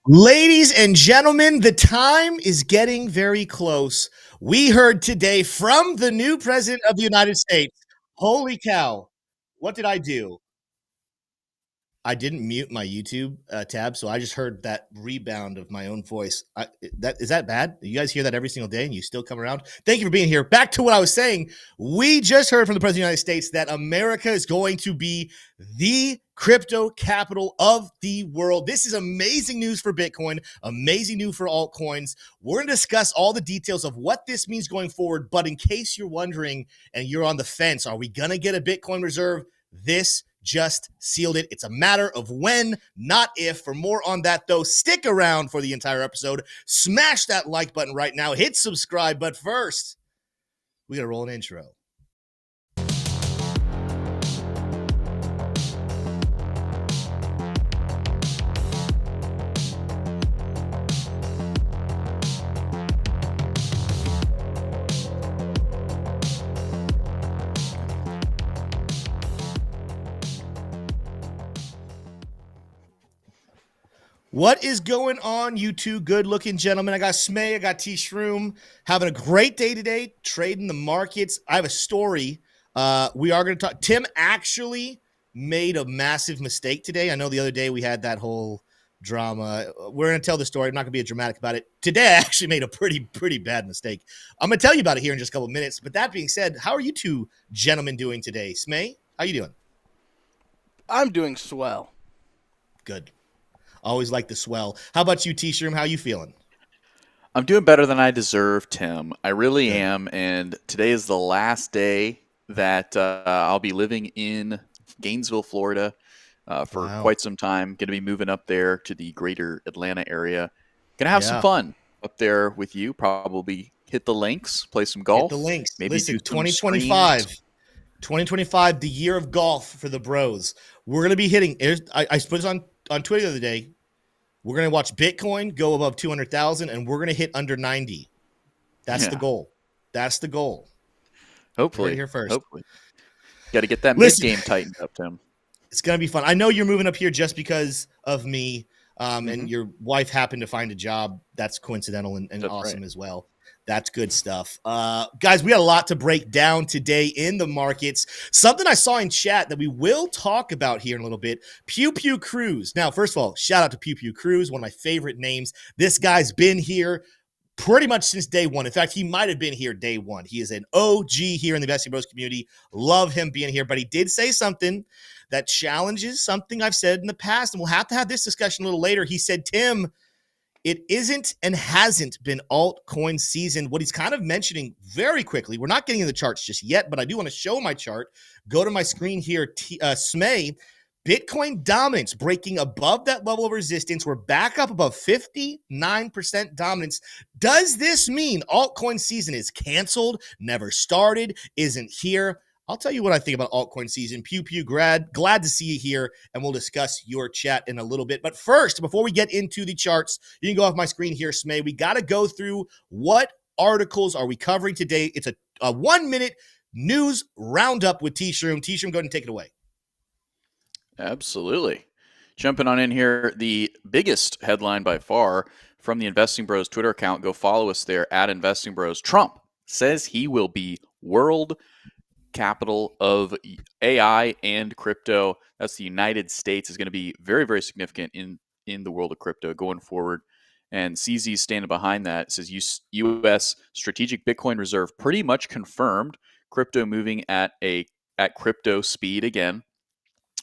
Ladies and gentlemen, the time is getting very close. We heard today from the new president of the United States. Holy cow. What did I do? I didn't mute my YouTube tab, so I just heard that rebound of my own voice. That is that bad? You guys hear that every single day, and you still come around? Thank you for being here. Back to what I was saying. We just heard from the president of the United States that America is going to be the crypto capital of the world. This is amazing news for Bitcoin, amazing news for altcoins. We're going to discuss all the details of what this means going forward. But in case you're wondering and you're on the fence, are we going to get a Bitcoin reserve? This just sealed it. It's a matter of when, not if. For more on that, though, stick around for the entire episode. Smash that like button right now. Hit subscribe. But first, we got to roll an intro. What is going on, you two good-looking gentlemen? I got Smay, I got T-Shroom, having a great day today, trading the markets. I have a story. We are going to talk. Tim actually made a massive mistake today. I know the other day we had that whole drama. We're going to tell the story. I'm not going to be dramatic about it. Today, I actually made a pretty bad mistake. I'm going to tell you about it here in just a couple of minutes. But that being said, how are you two gentlemen doing today? Smay, how you doing? I'm doing swell. Good. Always like the swell. How about you, T-Shroom? How you feeling? I'm doing better than I deserve, Tim. I really am. And today is the last day that I'll be living in Gainesville, Florida for quite some time. Going to be moving up there to the greater Atlanta area. Going to have some fun up there with you. Probably hit the links, play some golf. Hit the links. Maybe Listen, do 2025, the year of golf for the bros. We're going to be hitting, I put this on Twitter the other day. We're going to watch Bitcoin go above 200,000 and we're going to hit under 90. That's the goal. That's the goal. Hopefully. Here first. Hopefully. Got to get that mid-game tightened up, Tim. It's going to be fun. I know you're moving up here just because of me, and your wife happened to find a job. That's coincidental and awesome as well. That's good stuff. Guys, we got a lot to break down today in the markets. Something I saw in chat that we will talk about here in a little bit. Pew Pew Cruise. Now, first of all, shout out to Pew Pew Cruise, one of my favorite names. This guy's been here pretty much since day one. In fact, he might have been here day one. He is an OG here in the Investing Bros community. Love him being here, but he did say something that challenges something I've said in the past, and we'll have to have this discussion a little later. He said, Tim, it isn't and hasn't been altcoin season. What he's kind of mentioning very quickly, we're not getting in the charts just yet, but I do want to show my chart. Go to my screen here, Smay. Bitcoin dominance breaking above that level of resistance. We're back up above 59% dominance. Does this mean altcoin season is canceled, never started, isn't here? I'll tell you what I think about altcoin season. Pew Pew glad to see you here, and we'll discuss your chat in a little bit. But first, before we get into the charts, you can go off my screen here, Smay. We got to go through what articles are we covering today. It's a 1-minute news roundup with T-Shroom. T-Shroom, go ahead and take it away. Absolutely. Jumping on in here, the biggest headline by far from the Investing Bros Twitter account. Go follow us there at Investing Bros. Trump says he will be world capital of AI and crypto. That's the United States, is going to be very, very significant in the world of crypto going forward. And CZ standing behind that. It says U.S. strategic Bitcoin reserve pretty much confirmed. Crypto moving at crypto speed again.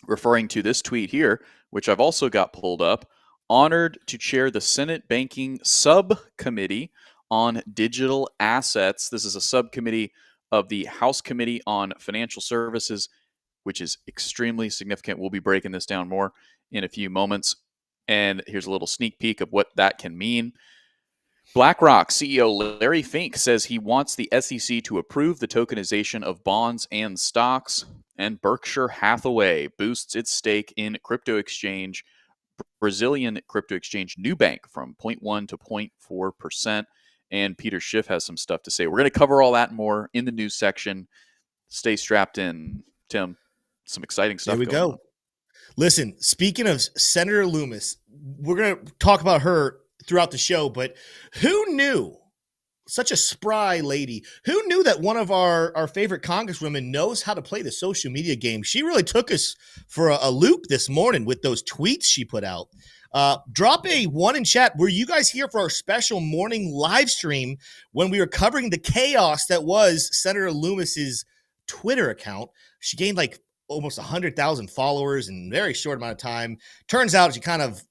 Referring to this tweet here, which I've also got pulled up. Honored to chair the Senate Banking Subcommittee on Digital Assets. This is a subcommittee of the House Committee on Financial Services, which is extremely significant. We'll be breaking this down more in a few moments. And here's a little sneak peek of what that can mean. BlackRock CEO Larry Fink says he wants the SEC to approve the tokenization of bonds and stocks. And Berkshire Hathaway boosts its stake in crypto exchange, Brazilian crypto exchange Nubank, from 0.1 to 0.4%. And Peter Schiff has some stuff to say. We're going to cover all that and more in the news section. Stay strapped in, Tim. Some exciting stuff. There we go. Listen, speaking of Senator Loomis, we're going to talk about her throughout the show, but who knew? Such a spry lady. Who knew that one of our favorite congresswomen knows how to play the social media game? She really took us for a loop this morning with those tweets she put out. Drop a 1 in chat. Were you guys here for our special morning live stream when we were covering the chaos that was Senator Loomis's Twitter account? She gained like almost 100,000 followers in a very short amount of time. Turns out she kind of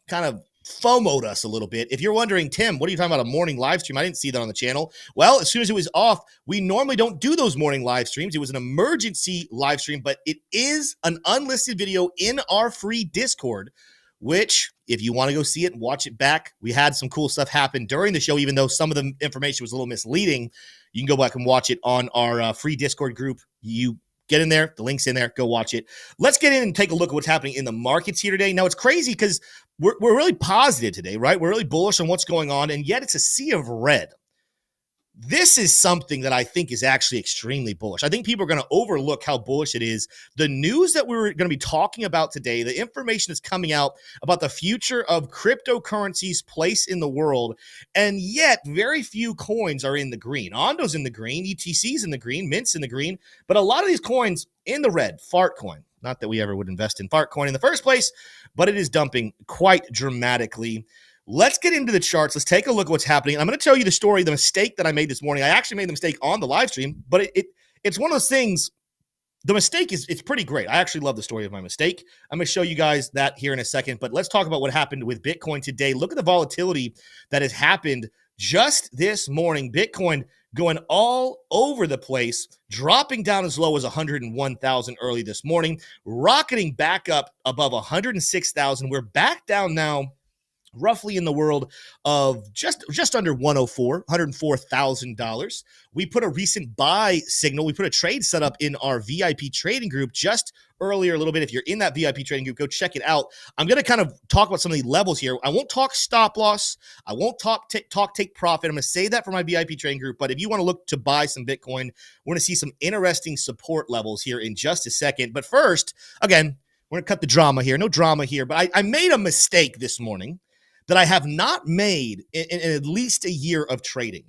FOMO'd us a little bit. If you're wondering, Tim, what are you talking about, a morning live stream? I didn't see that on the channel. Well, as soon as it was off, we normally don't do those morning live streams. It was an emergency live stream, but it is an unlisted video in our free Discord, which if you want to go see it and watch it back, we had some cool stuff happen during the show, even though some of the information was a little misleading. You can go back and watch it on our free Discord group. You get in there. The link's in there. Go watch it. Let's get in and take a look at what's happening in the markets here today. Now, it's crazy because we're really positive today, right? We're really bullish on what's going on, and yet it's a sea of red. This is something that I think is actually extremely bullish. I think people are going to overlook how bullish it is. The news that we're going to be talking about today, the information that's coming out about the future of cryptocurrency's place in the world, and yet very few coins are in the green. Ondo's in the green, ETC's in the green, Mint's in the green, but a lot of these coins in the red. Fart coin. Not that we ever would invest in fart coin in the first place, but it is dumping quite dramatically. Let's get into the charts. Let's take a look at what's happening. I'm going to tell you the story, the mistake that I made this morning. I actually made the mistake on the live stream, but it's one of those things. The mistake it's pretty great. I actually love the story of my mistake. I'm going to show you guys that here in a second, but let's talk about what happened with Bitcoin today. Look at the volatility that has happened just this morning. Bitcoin going all over the place, dropping down as low as 101,000 early this morning, rocketing back up above 106,000. We're back down now roughly in the world of just under $104,000. We put a recent buy signal. We put a trade set up in our VIP trading group just earlier a little bit. If you're in that VIP trading group, go check it out. I'm going to kind of talk about some of the levels here. I won't talk stop loss. I won't talk take profit. I'm going to say that for my VIP trading group. But if you want to look to buy some Bitcoin, we're going to see some interesting support levels here in just a second. But first, again, we're going to cut the drama here. No drama here. But I made a mistake this morning that I have not made in at least a year of trading.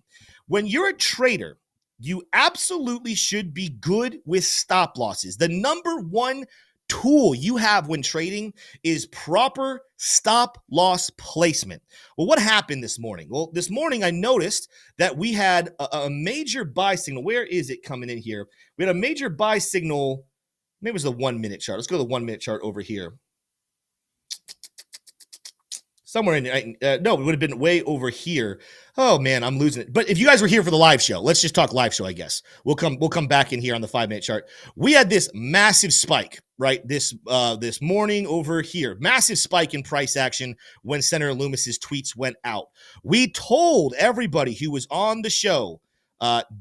When you're a trader, you absolutely should be good with stop losses. The number one tool you have when trading is proper stop loss placement. Well, what happened this morning? Well, this morning I noticed that we had a major buy signal. Where is it coming in here? We had a major buy signal. Maybe it was the 1 minute chart. Let's go to the 1 minute chart over here. Somewhere in no, it would have been way over here. Oh man, I'm losing it. But if you guys were here for the live show, let's just talk live show, I guess. We'll come back in here on the 5 minute chart. We had this massive spike, right? This morning over here, massive spike in price action when Senator Loomis's tweets went out. We told everybody who was on the show,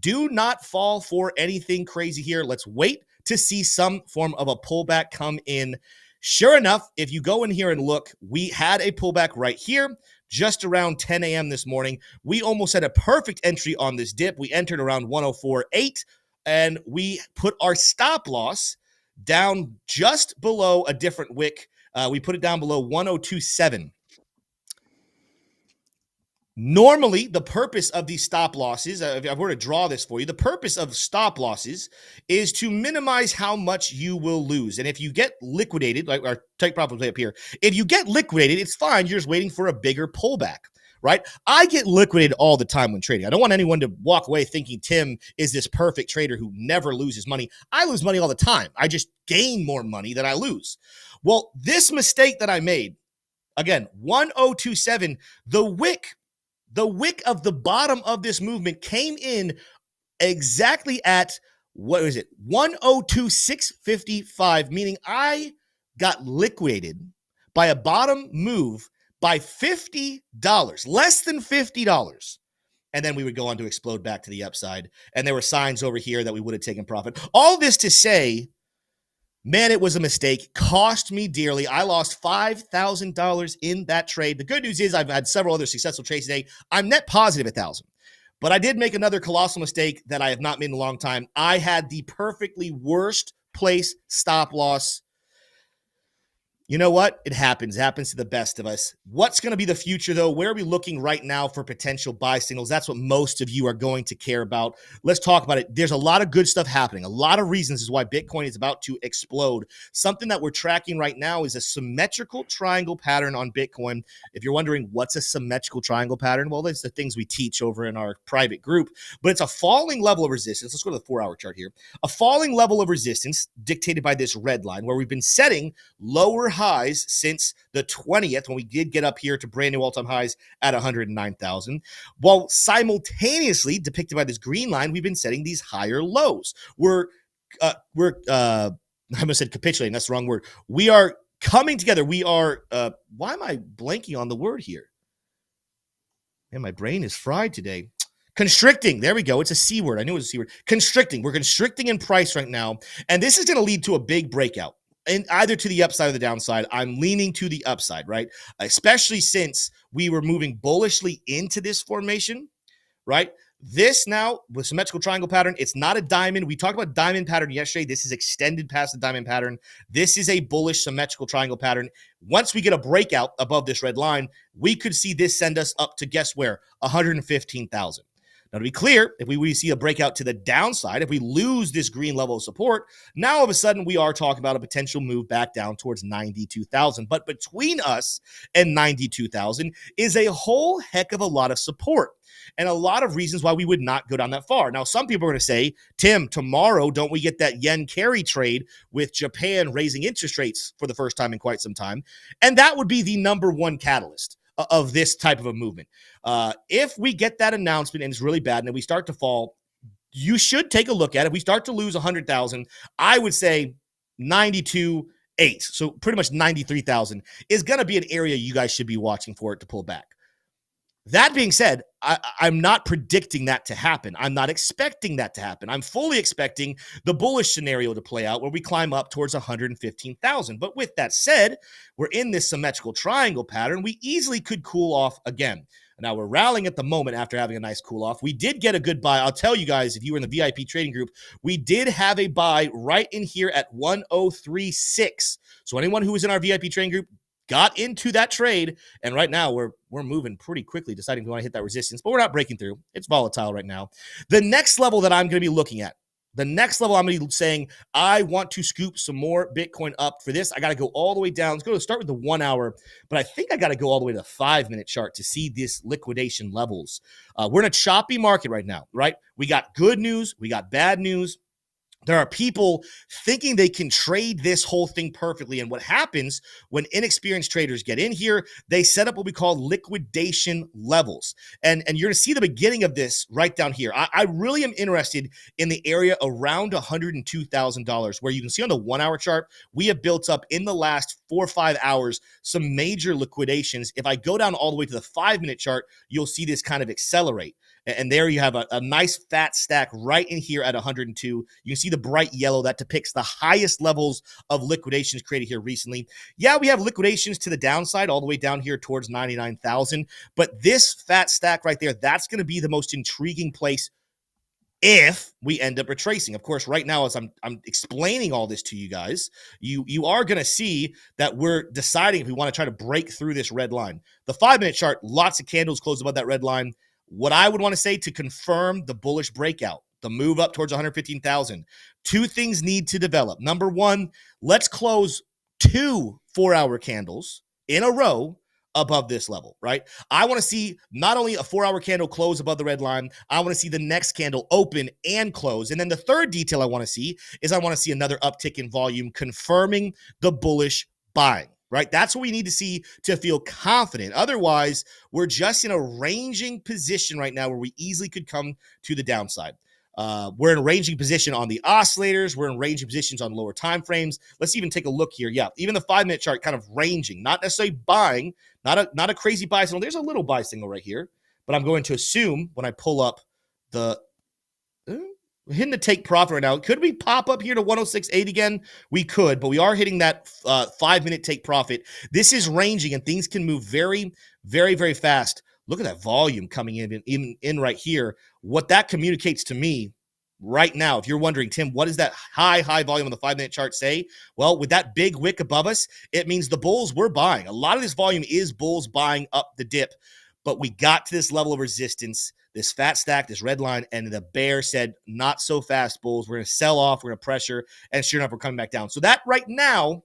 do not fall for anything crazy here. Let's wait to see some form of a pullback come in. Sure enough, if you go in here and look, we had a pullback right here just around 10 a.m. this morning. We almost had a perfect entry on this dip. We entered around 104.8, and we put our stop loss down just below a different wick. We put it down below 102.7. Normally, the purpose of these stop losses, if I were to draw this for you, the purpose of stop losses is to minimize how much you will lose. And if you get liquidated, like our take profit play up here, if you get liquidated, it's fine. You're just waiting for a bigger pullback, right? I get liquidated all the time when trading. I don't want anyone to walk away thinking Tim is this perfect trader who never loses money. I lose money all the time. I just gain more money than I lose. Well, this mistake that I made, again, 1027, the wick of the bottom of this movement came in exactly at, what is it, 102,655, meaning I got liquidated by a bottom move by $50, less than $50. And then we would go on to explode back to the upside. And there were signs over here that we would have taken profit. All this to say, man, it was a mistake. Cost me dearly. I lost $5,000 in that trade. The good news is I've had several other successful trades today. I'm net positive 1,000. But I did make another colossal mistake that I have not made in a long time. I had the perfectly worst place stop loss. You know what? It happens. It happens to the best of us. What's going to be the future, though? Where are we looking right now for potential buy signals? That's what most of you are going to care about. Let's talk about it. There's a lot of good stuff happening. A lot of reasons is why Bitcoin is about to explode. Something that we're tracking right now is a symmetrical triangle pattern on Bitcoin. If you're wondering what's a symmetrical triangle pattern, well, that's the things we teach over in our private group. But it's a falling level of resistance. Let's go to the 4-hour chart here. A falling level of resistance dictated by this red line where we've been setting lower highs since the 20th when we did get up here to brand new all-time highs at 109,000, while simultaneously depicted by this green line, we've been setting these higher lows. I almost said capitulating. That's the wrong word. We are coming together. We are, why am I blanking on the word here? Man, my brain is fried today. Constricting. There we go. It's a C word. I knew it was a C word. Constricting. We're constricting in price right now. And this is going to lead to a big breakout. And either to the upside or the downside. I'm leaning to the upside, right? Especially since we were moving bullishly into this formation, right? This now, with symmetrical triangle pattern, it's not a diamond. We talked about diamond pattern yesterday. This is extended past the diamond pattern. This is a bullish symmetrical triangle pattern. Once we get a breakout above this red line, we could see this send us up to, guess where? 115,000. Now, to be clear, if we see a breakout to the downside, if we lose this green level of support, now all of a sudden we are talking about a potential move back down towards 92,000. But between us and 92,000 is a whole heck of a lot of support and a lot of reasons why we would not go down that far. Now, some people are going to say, Tim, tomorrow, don't we get that yen carry trade with Japan raising interest rates for the first time in quite some time? And that would be the number one catalyst of this type of a movement. If we get that announcement and it's really bad and then we start to fall, you should take a look at it. If we start to lose 100,000, I would say 92.8. So pretty much 93,000 is going to be an area you guys should be watching for it to pull back. That being said, I'm not predicting that to happen. I'm not expecting that to happen. I'm fully expecting the bullish scenario to play out where we climb up towards 115,000. But with that said, we're in this symmetrical triangle pattern. We easily could cool off again. Now, we're rallying at the moment after having a nice cool off. We did get a good buy. I'll tell you guys, if you were in the VIP trading group, we did have a buy right in here at 103.6. So anyone who was in our VIP trading group got into that trade, and right now we're moving pretty quickly, deciding if we want to hit that resistance, but we're not breaking through. It's volatile right now. The next level that I'm going to be looking at, I'm going to be saying, I want to scoop some more Bitcoin up. For this, I got to go all the way down. Let's go to start with the 1 hour, but I think I got to go all the way to the 5-minute chart to see this liquidation levels. We're in a choppy market right now, right? We got good news. We got bad news. There are people thinking they can trade this whole thing perfectly. And what happens when inexperienced traders get in here, they set up what we call liquidation levels. And you're going to see the beginning of this right down here. I really am interested in the area around $102,000, where you can see on the 1 hour chart, we have built up in the last 4 or 5 hours some major liquidations. If I go down all the way to the 5-minute chart, you'll see this kind of accelerate. And there you have a nice fat stack right in here at 102. You can see the bright yellow that depicts the highest levels of liquidations created here recently. Yeah, we have liquidations to the downside all the way down here towards 99,000. But this fat stack right there, that's going to be the most intriguing place if we end up retracing. Of course, right now, as I'm explaining all this to you guys, you are going to see that we're deciding if we want to try to break through this red line. The 5-minute chart, lots of candles close above that red line. What I would want to say to confirm the bullish breakout, the move up towards 115,000, 2 things need to develop. Number one, let's close 2 4-hour candles in a row above this level, right? I want to see not only a 4-hour candle close above the red line, I want to see the next candle open and close. And then the third detail I want to see is I want to see another uptick in volume confirming the bullish buying. Right? That's what we need to see to feel confident. Otherwise, we're just in a ranging position right now where we easily could come to the downside. We're in a ranging position on the oscillators. We're in ranging positions on lower time frames. Let's even take a look here. Yeah, even the 5-minute chart kind of ranging, not necessarily buying, not a crazy buy signal. There's a little buy signal right here, but I'm going to assume when I pull up the we're hitting the take profit right now. Could we pop up here to 106.8 again? We could, but we are hitting that 5-minute take profit. This is ranging, and things can move very, very, very fast. Look at that volume coming in right here. What that communicates to me, right now. If you're wondering, Tim, what does that high volume on the 5-minute chart say? Well, with that big wick above us, it means the bulls were buying. A lot of this volume is bulls buying up the dip, but we got to this level of resistance, this fat stack, this red line, and the bear said, not so fast, bulls. We're going to sell off, we're going to pressure, and sure enough, we're coming back down. So that right now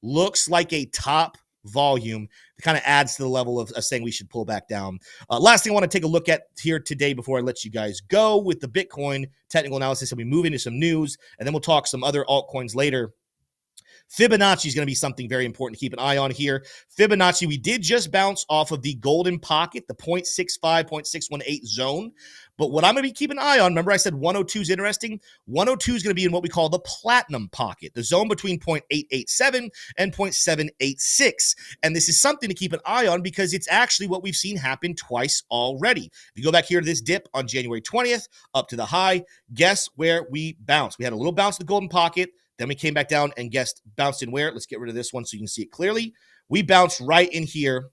looks like a top volume. It kind of adds to the level of saying we should pull back down. Last thing I want to take a look at here today before I let you guys go with the Bitcoin technical analysis, and we move into some news, and then we'll talk some other altcoins later. Fibonacci is going to be something very important to keep an eye on here. Fibonacci, we did just bounce off of the golden pocket, the 0.65, 0.618 zone. But what I'm going to be keeping an eye on, remember I said 102 is interesting? 102 is going to be in what we call the platinum pocket, the zone between 0.887 and 0.786. And this is something to keep an eye on because it's actually what we've seen happen twice already. If you go back here to this dip on January 20th, up to the high, guess where we bounced? We had a little bounce to the golden pocket. Then we came back down and bounced in where? Let's get rid of this one so you can see it clearly. We bounced right in here.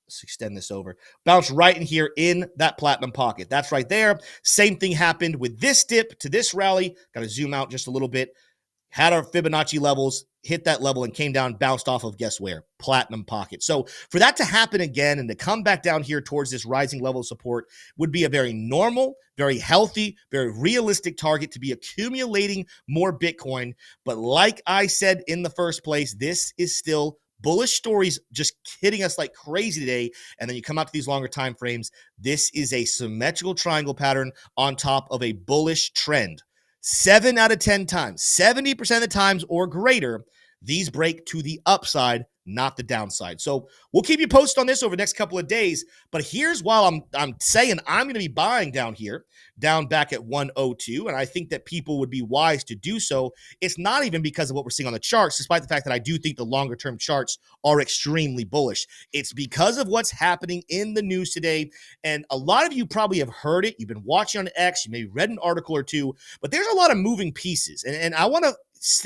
Let's extend this over. Bounced right in here in that platinum pocket. That's right there. Same thing happened with this dip to this rally. Got to zoom out just a little bit. Had our Fibonacci levels, hit that level and came down, bounced off of, guess where? Platinum pocket. So for that to happen again and to come back down here towards this rising level of support would be a very normal, very healthy, very realistic target to be accumulating more Bitcoin. But like I said in the first place, this is still bullish stories just hitting us like crazy today. And then you come out to these longer time frames. This is a symmetrical triangle pattern on top of a bullish trend. 7 out of 10 times, 70% of the times or greater, these break to the upside, not the downside. So we'll keep you posted on this over the next couple of days. But here's why I'm saying I'm going to be buying down here, down back at 102. And I think that people would be wise to do so. It's not even because of what we're seeing on the charts, despite the fact that I do think the longer term charts are extremely bullish. It's because of what's happening in the news today. And a lot of you probably have heard it. You've been watching on X. You maybe read an article or two, but there's a lot of moving pieces. And I want to,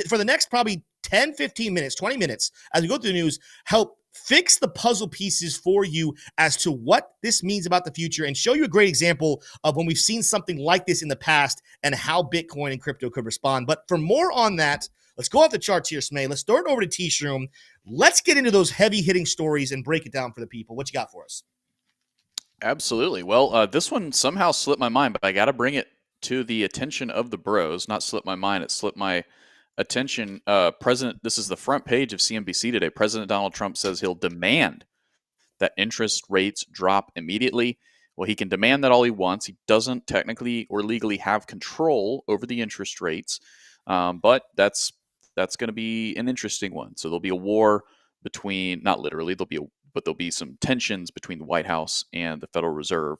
for the next probably 10, 15 minutes, 20 minutes, as we go through the news, help fix the puzzle pieces for you as to what this means about the future and show you a great example of when we've seen something like this in the past and how Bitcoin and crypto could respond. But for more on that, let's go off the charts here, Smay. Let's throw it over to T-Shroom. Let's get into those heavy-hitting stories and break it down for the people. What you got for us? Absolutely. Well, this one somehow slipped my mind, but I got to bring it to the attention of the bros. Not slipped my mind, it slipped my attention. This is the front page of CNBC today. President Donald Trump says he'll demand that interest rates drop immediately. Well, he can demand that all he wants. He doesn't technically or legally have control over the interest rates, but that's going to be an interesting one. So there'll be a war between, not literally, there'll be some tensions between the White House and the Federal Reserve.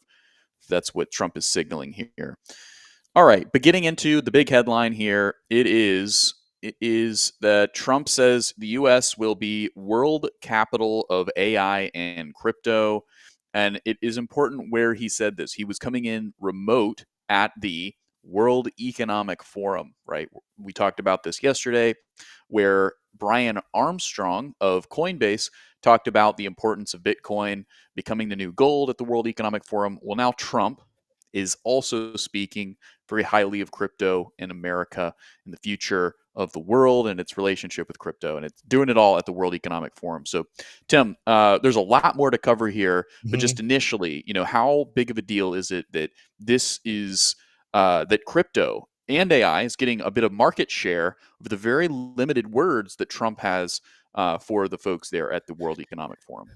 That's what Trump is signaling here. All right, but getting into the big headline here, it is that Trump says the U.S. will be world capital of AI and crypto. And it is important where he said this. He was coming in remote at the World Economic Forum, right? We talked about this yesterday, where Brian Armstrong of Coinbase talked about the importance of Bitcoin becoming the new gold at the World Economic Forum. Well, now Trump is also speaking very highly of crypto in America and the future of the world and its relationship with crypto. And it's doing it all at the World Economic Forum. So, Tim, there's a lot more to cover here. But just initially, how big of a deal is it that this is that crypto and AI is getting a bit of market share of the very limited words that Trump has for the folks there at the World Economic Forum?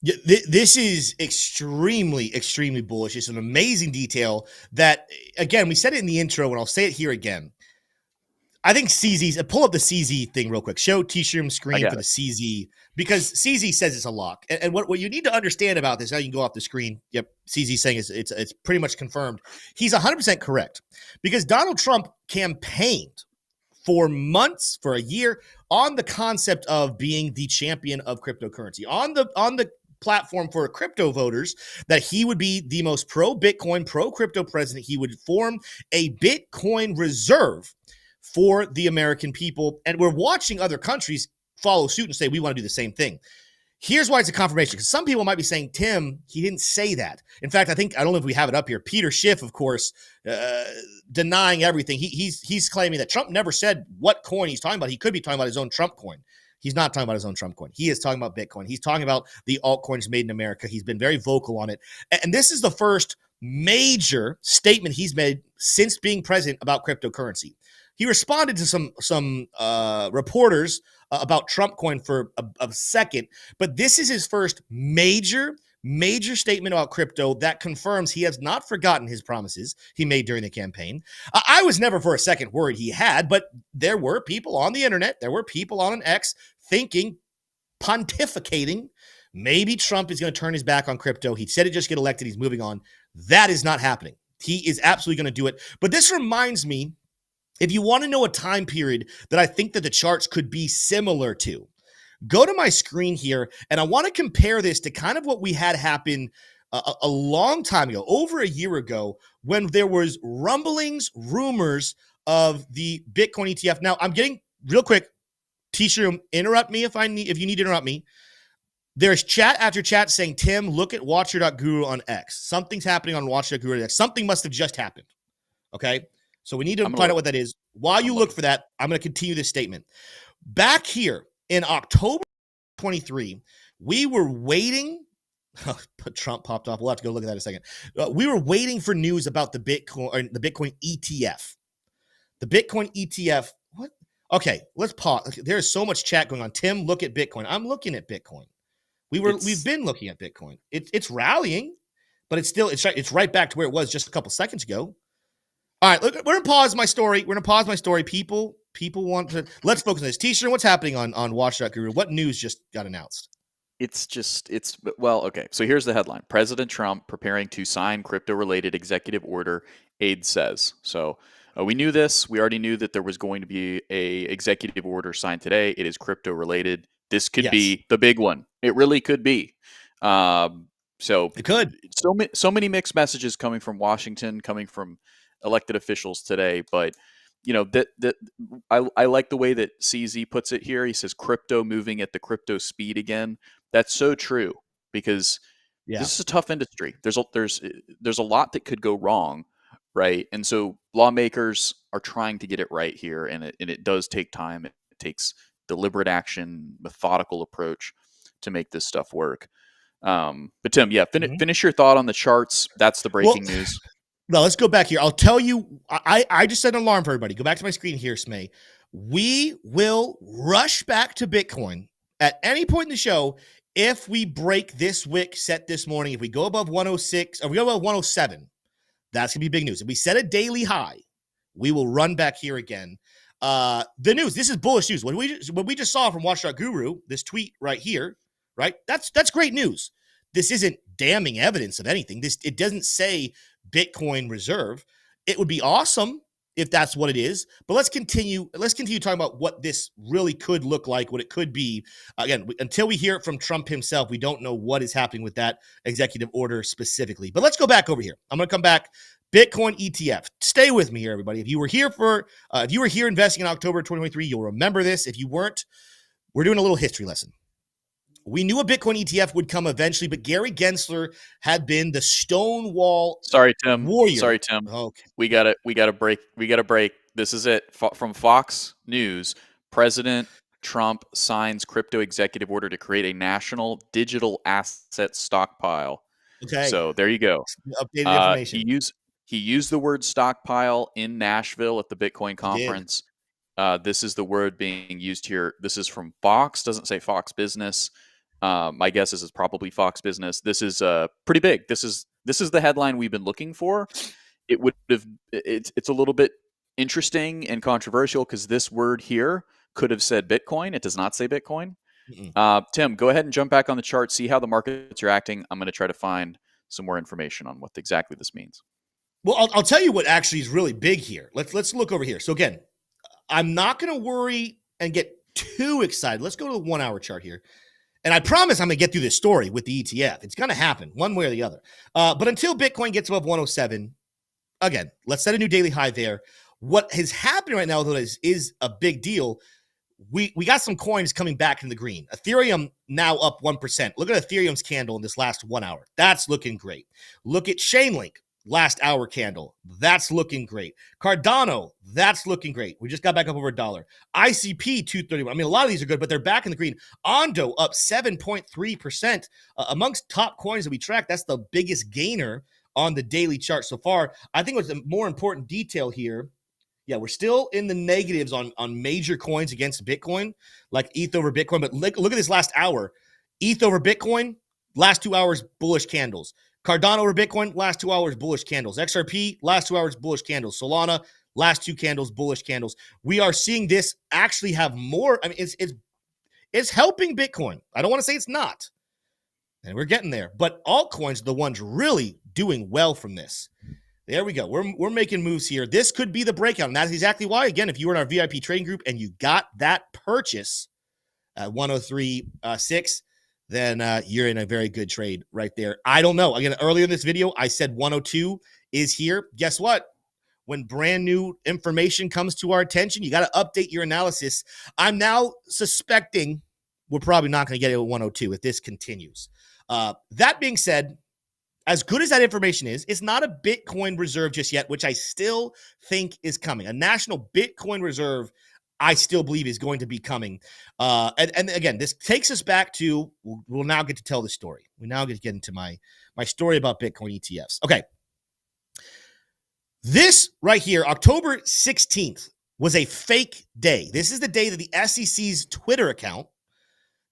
Yeah, this is extremely, extremely bullish. It's an amazing detail that, again, we said it in the intro, and I'll say it here again. I think CZ's, pull up the CZ thing real quick. Show T-Shroom screen for the CZ, because CZ says it's a lock. And what you need to understand about this, now you can go off the screen. Yep, CZ saying it's pretty much confirmed. He's 100% correct, because Donald Trump campaigned for months, for a year, on the concept of being the champion of cryptocurrency, on the platform for crypto voters, that he would be the most pro-Bitcoin, pro-crypto president. He would form a Bitcoin reserve for the American people. And we're watching other countries follow suit and say, we want to do the same thing. Here's why it's a confirmation, because some people might be saying, Tim, he didn't say that. In fact, I don't know if we have it up here. Peter Schiff, of course, denying everything. He's claiming that Trump never said what coin he's talking about. He could be talking about his own Trump coin. He's not talking about his own Trump coin. He is talking about Bitcoin. He's talking about the altcoins made in America. He's been very vocal on it. And this is the first major statement he's made since being president about cryptocurrency. He responded to some reporters about Trump coin for a second, but this is his first major statement about crypto that confirms he has not forgotten his promises he made during the campaign. I was never for a second worried he had, but there were people on the internet, there were people on an X thinking, pontificating, maybe Trump is going to turn his back on crypto. He said it just get elected. He's moving on. That is not happening. He is absolutely going to do it. But this reminds me, if you want to know a time period that I think that the charts could be similar to, go to my screen here, and I want to compare this to kind of what we had happen a long time ago, over a year ago, when there was rumblings, rumors of the Bitcoin ETF. Now, I'm getting real quick. T-shirt, interrupt me if you need to interrupt me. There's chat after chat saying, Tim, look at watcher.guru on X. Something's happening on watcher.guru on X. Something must have just happened. Okay? So we need to find out what that is. While you look for that, I'm going to continue this statement. Back here in October 23, we were waiting. Trump popped off. We'll have to go look at that in a second. We were waiting for news about the Bitcoin ETF. The Bitcoin ETF. What? Okay, let's pause. There's so much chat going on. Tim, look at Bitcoin. I'm looking at Bitcoin. We've been looking at Bitcoin. It's rallying, but it's right back to where it was just a couple seconds ago. All right, look, we're gonna pause my story. People want to let's focus on this. T-shirt, what's happening on Watch.Guru? What news just got announced? Okay. So here's the headline: President Trump preparing to sign crypto-related executive order. Aide says so. We knew this. We already knew that there was going to be a executive order signed today. It is crypto-related. This could be the big one. It really could be. So it could. So many mixed messages coming from Washington, coming from elected officials today. But I like the way that CZ puts it here. He says crypto moving at the crypto speed again. That's so true, because this is a tough industry. There's a lot that could go wrong. Right. And so lawmakers are trying to get it right here. And it does take time. It takes deliberate action, methodical approach to make this stuff work. But Tim, finish your thought on the charts. That's the breaking news. No, let's go back here. I'll tell you, I just set an alarm for everybody. Go back to my screen here, Smay. We will rush back to Bitcoin at any point in the show if we break this wick set this morning. If we go above 106, or we go above 107. That's going to be big news. If we set a daily high, we will run back here again. The news, this is bullish news. What we just saw from Watch.Guru, this tweet right here, right? That's great news. This isn't damning evidence of anything. It doesn't say Bitcoin reserve. It would be awesome if that's what it is. But let's continue talking about what this really could look like, what it could be. Again, until we hear it from Trump himself, we don't know what is happening with that executive order specifically. But let's go back over here. I'm going to come back. Bitcoin ETF. Stay with me here, everybody. If you were here investing in October 2023, you'll remember this. If you weren't, we're doing a little history lesson. We knew a Bitcoin ETF would come eventually, but Gary Gensler had been the Stonewall warrior. Sorry, Tim. Okay. We got to break. This is it. From Fox News, President Trump signs crypto executive order to create a national digital asset stockpile. Okay. So there you go. Updated information. He used the word stockpile in Nashville at the Bitcoin conference. This is the word being used here. This is from Fox. Doesn't say Fox Business. My guess is it's probably Fox Business. This is pretty big. This is the headline we've been looking for. It's a little bit interesting and controversial because this word here could have said Bitcoin. It does not say Bitcoin. Tim, go ahead and jump back on the chart. See how the markets are acting. I'm going to try to find some more information on what exactly this means. Well, I'll tell you what actually is really big here. Let's look over here. So again, I'm not going to worry and get too excited. Let's go to the 1 hour chart here. And I promise I'm going to get through this story with the ETF. It's going to happen one way or the other. But until Bitcoin gets above 107, again, let's set a new daily high there. What is happening right now, though, is a big deal. we got some coins coming back in the green. Ethereum now up 1%. Look at Ethereum's candle in this last 1 hour. That's looking great. Look at Chainlink, last hour candle. That's looking great. Cardano, that's looking great. We just got back up over $1. ICP 231. I mean, a lot of these are good, but they're back in the green. Ondo up 7.3%. Amongst top coins that we track, that's the biggest gainer on the daily chart so far. I think what's a more important detail here, yeah, we're still in the negatives on major coins against Bitcoin, like ETH over Bitcoin. But look at this last hour. ETH over Bitcoin, last 2 hours, bullish candles. Cardano over Bitcoin, last 2 hours, bullish candles. XRP, last 2 hours, bullish candles. Solana, last 2 candles, bullish candles. We are seeing this actually have more. I mean, it's helping Bitcoin. I don't want to say it's not. And we're getting there. But altcoins are the ones really doing well from this. There we go. We're making moves here. This could be the breakout. And that's exactly why, again, if you were in our VIP trading group and you got that purchase at 103.6, then you're in a very good trade right there. I don't know. Again, earlier in this video, I said 102 is here. Guess what? When brand new information comes to our attention, you got to update your analysis. I'm now suspecting we're probably not going to get it at 102 if this continues. That being said, as good as that information is, it's not a Bitcoin reserve just yet, which I still think is coming. A national Bitcoin reserve, I still believe, is going to be coming. And again, this takes us back to, we'll now get to tell the story. We now get to get into my story about Bitcoin ETFs. Okay. This right here, October 16th, was a fake day. This is the day that the SEC's Twitter account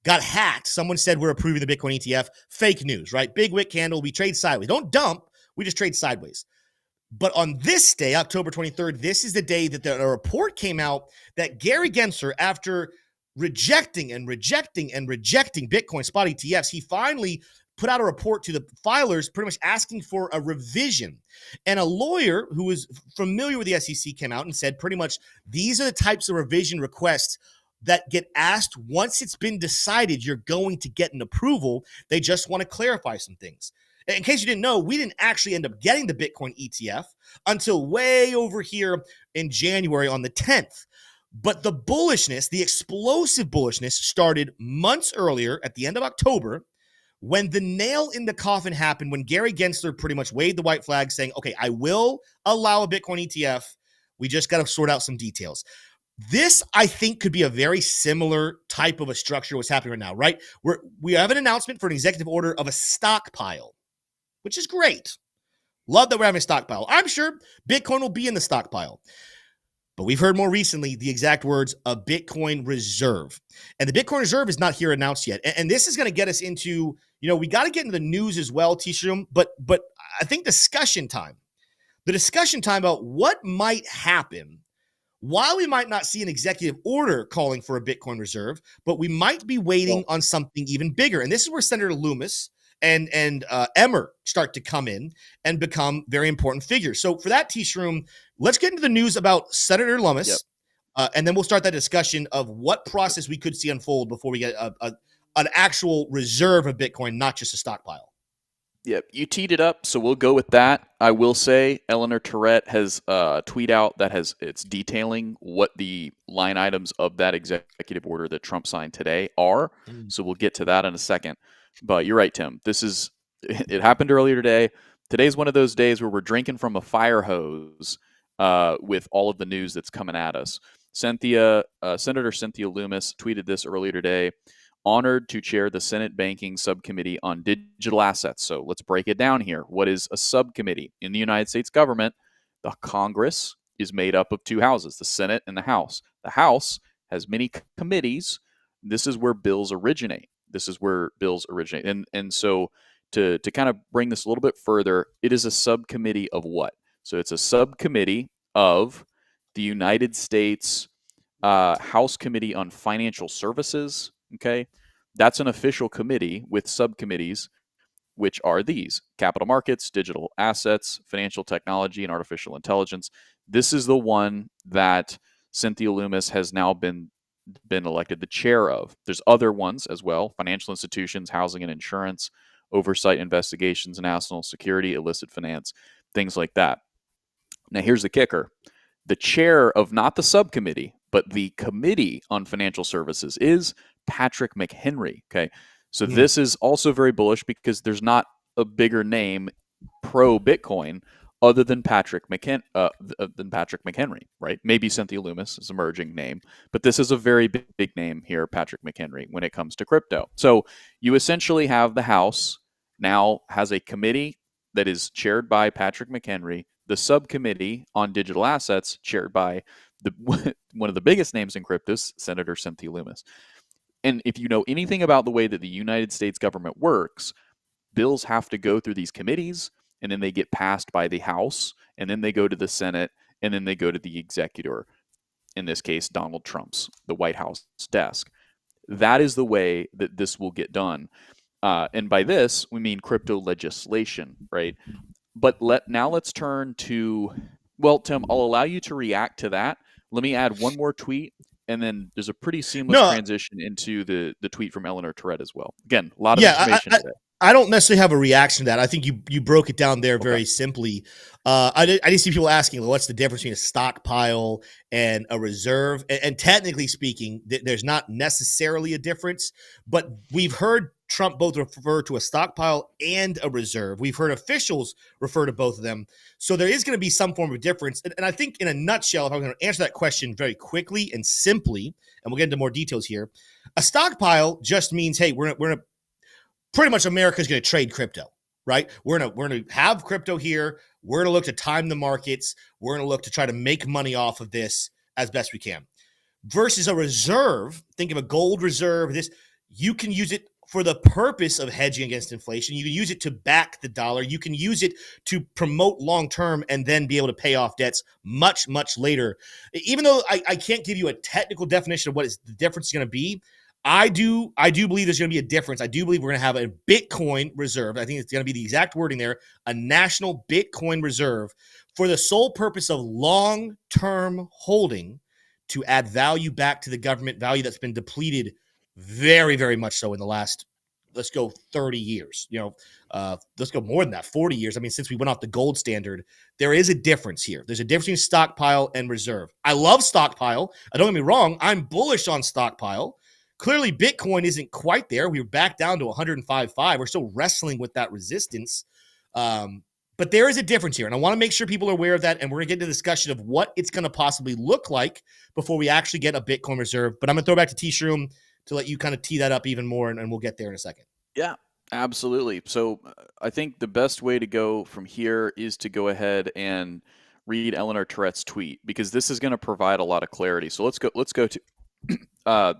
got hacked. Someone said we're approving the Bitcoin ETF. Fake news, right? Big wick candle. We trade sideways. Don't dump. We just trade sideways. But on this day, October 23rd, this is the day that a report came out that Gary Gensler, after rejecting Bitcoin spot ETFs, he finally put out a report to the filers pretty much asking for a revision. And a lawyer who was familiar with the SEC came out and said pretty much these are the types of revision requests that get asked once it's been decided you're going to get an approval. They just want to clarify some things. In case you didn't know, we didn't actually end up getting the Bitcoin ETF until way over here in January on the 10th. But the bullishness, the explosive bullishness, started months earlier at the end of October when the nail in the coffin happened, when Gary Gensler pretty much waved the white flag saying, okay, I will allow a Bitcoin ETF. We just got to sort out some details. This, I think, could be a very similar type of a structure what's happening right now, right? We have an announcement for an executive order of a stockpile, which is great. Love that we're having a stockpile. I'm sure Bitcoin will be in the stockpile. But we've heard more recently the exact words, a Bitcoin reserve. And the Bitcoin reserve is not here announced yet. And this is going to get us into, we got to get into the news as well, T-Shroom, but I think discussion time. The discussion time about what might happen. While we might not see an executive order calling for a Bitcoin reserve, but we might be waiting on something even bigger. And this is where Senator Loomis and Emmer start to come in and become very important figures. So for that, T-Shroom, let's get into the news about Senator Loomis, and then we'll start that discussion of what process we could see unfold before we get an actual reserve of Bitcoin, not just a stockpile. Yep, you teed it up, so we'll go with that. I will say Eleanor Tourette has a tweet out that it's detailing what the line items of that executive order that Trump signed today are. So we'll get to that in a second. But you're right, Tim. It happened earlier today. Today's one of those days where we're drinking from a fire hose with all of the news that's coming at us. Senator Cynthia Loomis tweeted this earlier today. Honored to chair the Senate Banking Subcommittee on Digital Assets. So let's break it down here. What is a subcommittee? In the United States government, the Congress is made up of two houses, the Senate and the House. The House has many committees. This is where bills originate. And so to kind of bring this a little bit further, it is a subcommittee of what? So it's a subcommittee of the United States House Committee on Financial Services. Okay, that's an official committee with subcommittees, which are these: capital markets, digital assets, financial technology, and artificial intelligence. This is the one that Cynthia Loomis has now been elected the chair of. There's other ones as well: financial institutions, housing and insurance, oversight, investigations, national security, illicit finance, things like that. Now, here's the kicker. The chair of not the subcommittee, but the Committee on Financial Services is Patrick McHenry. Okay. So this is also very bullish because there's not a bigger name pro Bitcoin other than Patrick McHenry, right? Maybe Cynthia Loomis is an emerging name, but this is a very big name here, Patrick McHenry, when it comes to crypto. So you essentially have the House now has a committee that is chaired by Patrick McHenry, the subcommittee on digital assets chaired by one of the biggest names in crypto, Senator Cynthia Loomis. And if you know anything about the way that the United States government works, bills have to go through these committees, and then they get passed by the House, and then they go to the Senate, and then they go to the executor, in this case, Donald Trump's, the White House desk. That is the way that this will get done. And by this, we mean crypto legislation, right? But let's turn to, well, Tim, I'll allow you to react to that. Let me add one more tweet, and then there's a pretty seamless transition into the tweet from Eleanor Tourette as well. Again, a lot of information today. I don't necessarily have a reaction to that. I think you broke it down there very simply. I did see people asking, well, what's the difference between a stockpile and a reserve? And technically speaking, there's not necessarily a difference, but we've heard Trump both refer to a stockpile and a reserve. We've heard officials refer to both of them. So there is going to be some form of difference. And I think in a nutshell, if I'm going to answer that question very quickly and simply, and we'll get into more details here, a stockpile just means, hey, we're in a pretty much America's going to trade crypto, right? We're going to have crypto here. We're going to look to time the markets. We're going to look to try to make money off of this as best we can. Versus a reserve, think of a gold reserve. You can use it for the purpose of hedging against inflation. You can use it to back the dollar. You can use it to promote long-term and then be able to pay off debts much, much later. Even though I can't give you a technical definition of what the difference is going to be, I do believe there's going to be a difference. I do believe we're going to have a Bitcoin reserve. I think it's going to be the exact wording there, a national Bitcoin reserve for the sole purpose of long-term holding to add value back to the government, value that's been depleted very, very much so in the last, let's go 30 years, let's go more than that, 40 years. I mean, since we went off the gold standard, there is a difference here. There's a difference between stockpile and reserve. I love stockpile. Don't get me wrong. I'm bullish on stockpile. Clearly, Bitcoin isn't quite there. We're back down to 105.5. We're still wrestling with that resistance. But there is a difference here. And I want to make sure people are aware of that. And we're going to get into the discussion of what it's going to possibly look like before we actually get a Bitcoin reserve. But I'm going to throw back to T-Shroom to let you kind of tee that up even more. And we'll get there in a second. Yeah, absolutely. So I think the best way to go from here is to go ahead and read Eleanor Tourette's tweet, because this is going to provide a lot of clarity. So let's go to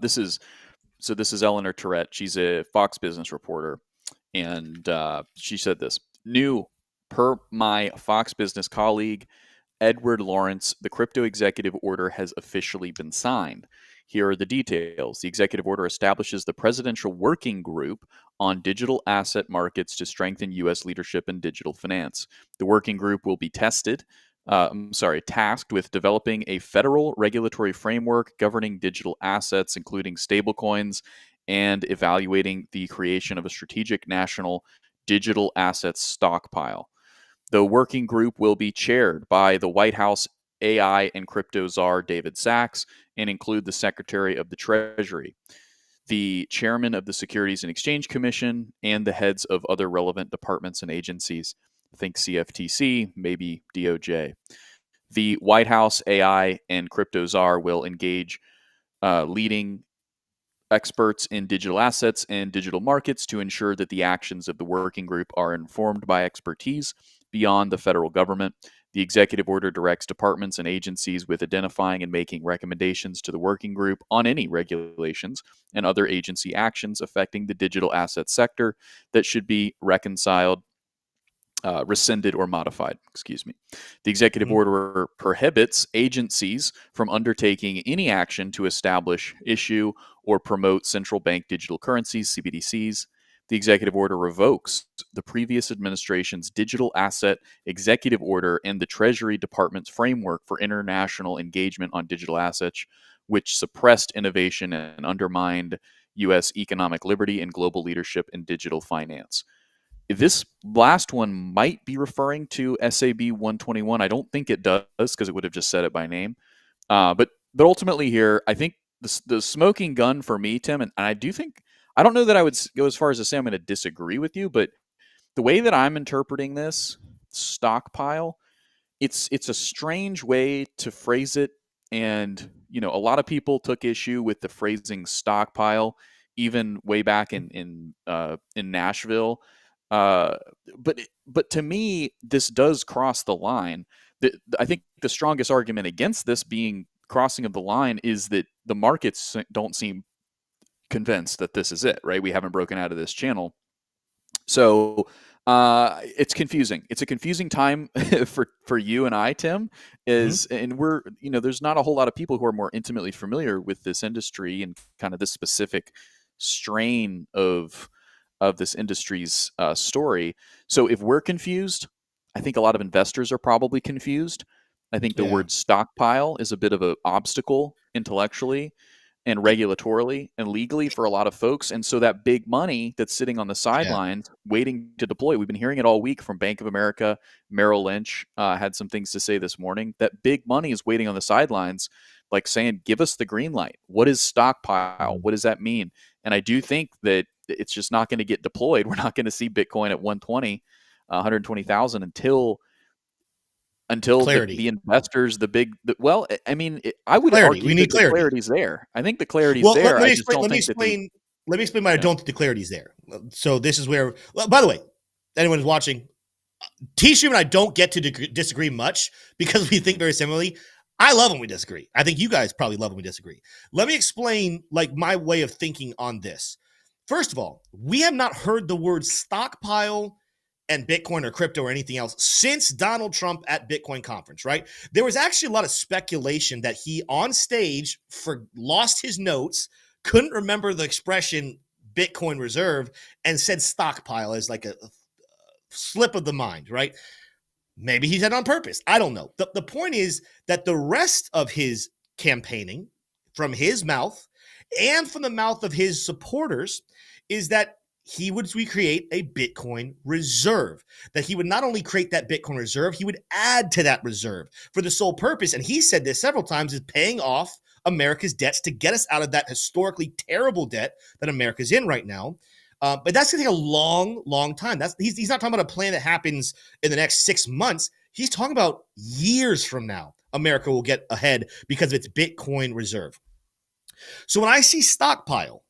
this is Eleanor Tourette. She's a Fox Business reporter, and she said this: "New per my Fox Business colleague Edward Lawrence, the crypto executive order has officially been signed. Here are the details. The executive order establishes the Presidential Working Group on Digital Asset Markets to strengthen U.S. leadership in digital finance. The working group will be tasked with developing a federal regulatory framework governing digital assets, including stablecoins, and evaluating the creation of a strategic national digital assets stockpile. The working group will be chaired by the White House AI and crypto czar David Sachs and include the Secretary of the Treasury, the chairman of the Securities and Exchange Commission, and the heads of other relevant departments and agencies. Think CFTC, maybe DOJ. The White House AI and crypto czar will engage leading experts in digital assets and digital markets to ensure that the actions of the working group are informed by expertise beyond the federal government. The executive order directs departments and agencies with identifying and making recommendations to the working group on any regulations and other agency actions affecting the digital asset sector that should be rescinded or modified. The executive order prohibits agencies from undertaking any action to establish, issue, or promote central bank digital currencies, CBDCs. The executive order revokes the previous administration's digital asset executive order and the Treasury Department's framework for international engagement on digital assets, which suppressed innovation and undermined U.S. economic liberty and global leadership in digital finance. This last one might be referring to SAB 121. I don't think it does, because it would have just said it by name. But ultimately here, I think the smoking gun for me, Tim, and I do think, I don't know that I would go as far as to say I'm going to disagree with you, but the way that I'm interpreting this stockpile, it's a strange way to phrase it, and a lot of people took issue with the phrasing stockpile, even way back in Nashville. Uh, but to me, this does cross the line. I think the strongest argument against this being crossing of the line is that the markets don't seem convinced that this is it. Right? We haven't broken out of this channel, so it's confusing. It's a confusing time for you and I, Tim. And we're there's not a whole lot of people who are more intimately familiar with this industry and kind of this specific strain of this industry's story. So if we're confused, I think a lot of investors are probably confused. I think the word stockpile is a bit of an obstacle intellectually and regulatorily and legally for a lot of folks. And so that big money that's sitting on the sidelines waiting to deploy, we've been hearing it all week from Bank of America. Merrill Lynch had some things to say this morning. That big money is waiting on the sidelines, like saying, give us the green light. What is stockpile? What does that mean? And I do think that it's just not going to get deployed. We're not going to see Bitcoin at 120,000 until the investors, I would argue we need that the clarity's there. I think the clarity's there. Let me explain why I don't think the clarity's there. So this is where, by the way, anyone who's watching, T-Stream and I don't get to disagree much because we think very similarly. I love when we disagree. I think you guys probably love when we disagree. Let me explain my way of thinking on this. First of all, we have not heard the word stockpile and Bitcoin or crypto or anything else since Donald Trump at Bitcoin conference, right? There was actually a lot of speculation that he on stage lost his notes, couldn't remember the expression Bitcoin reserve, and said stockpile as like a slip of the mind, right? Maybe he said it on purpose. I don't know. The point is that the rest of his campaigning from his mouth and from the mouth of his supporters is that he would recreate a Bitcoin reserve, that he would not only create that Bitcoin reserve, he would add to that reserve for the sole purpose, and he said this several times, is paying off America's debts to get us out of that historically terrible debt that America's in right now. But that's going to take a long, long time. He's not talking about a plan that happens in the next 6 months. He's talking about years from now, America will get ahead because of its Bitcoin reserve. So when I see stockpile,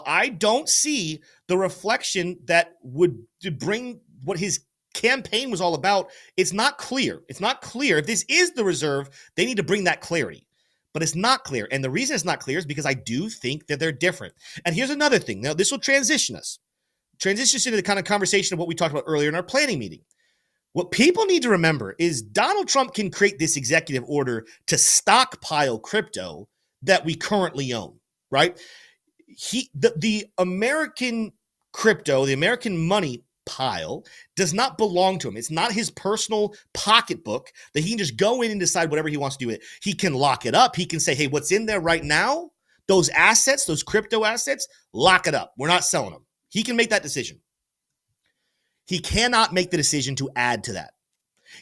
I don't see the reflection that would bring what his campaign was all about. It's not clear. It's not clear. If this is the reserve, they need to bring that clarity. But it's not clear. And the reason it's not clear is because I do think that they're different. And here's another thing. Now, this will transition us into the kind of conversation of what we talked about earlier in our planning meeting. What people need to remember is Donald Trump can create this executive order to stockpile crypto that we currently own, right? The American crypto, the American money pile does not belong to him. It's not his personal pocketbook that he can just go in and decide whatever he wants to do with it. He can lock it up. He can say, hey, what's in there right now, those assets, those crypto assets, lock it up. We're not selling them. He can make that decision. He cannot make the decision to add to that.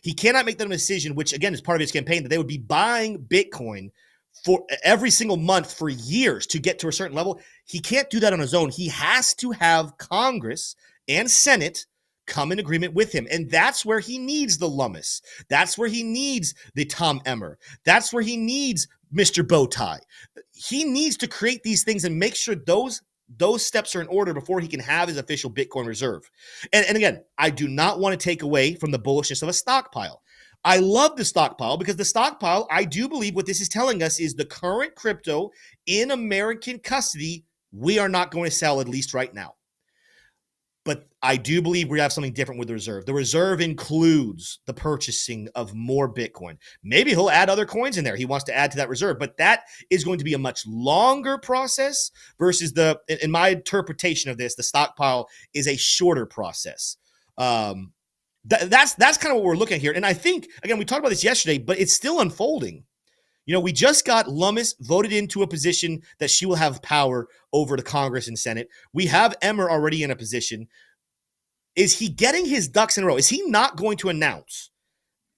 He cannot make the decision, which again is part of his campaign, that they would be buying Bitcoin for every single month for years to get to a certain level. He can't do that on his own. He has to have Congress and Senate come in agreement with him. And that's where he needs the Lummis. That's where he needs the Tom Emmer. That's where he needs Mr. Bowtie. He needs to create these things and make sure those steps are in order before he can have his official Bitcoin reserve. And again, I do not want to take away from the bullishness of a stockpile. I love the stockpile because the stockpile, I do believe what this is telling us is the current crypto in American custody, we are not going to sell, at least right now. But I do believe we have something different with the reserve. The reserve includes the purchasing of more Bitcoin. Maybe he'll add other coins in there. He wants to add to that reserve, but that is going to be a much longer process versus in my interpretation of this, the stockpile is a shorter process. That's kind of what we're looking at here. And I think, again, we talked about this yesterday, but it's still unfolding. We just got Lummis voted into a position that she will have power over the Congress and Senate. We have Emmer already in a position. Is he getting his ducks in a row? Is he not going to announce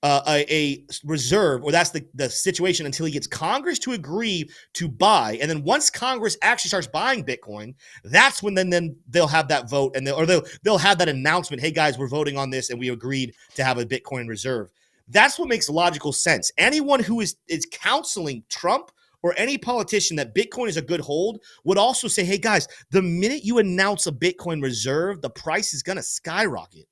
a reserve, or that's the situation until he gets Congress to agree to buy. And then once Congress actually starts buying Bitcoin, that's when then they'll have that vote, and they'll have that announcement. Hey guys, we're voting on this, and we agreed to have a Bitcoin reserve. That's what makes logical sense. Anyone who is counseling Trump or any politician that Bitcoin is a good hold would also say, hey guys, the minute you announce a Bitcoin reserve, the price is going to skyrocket.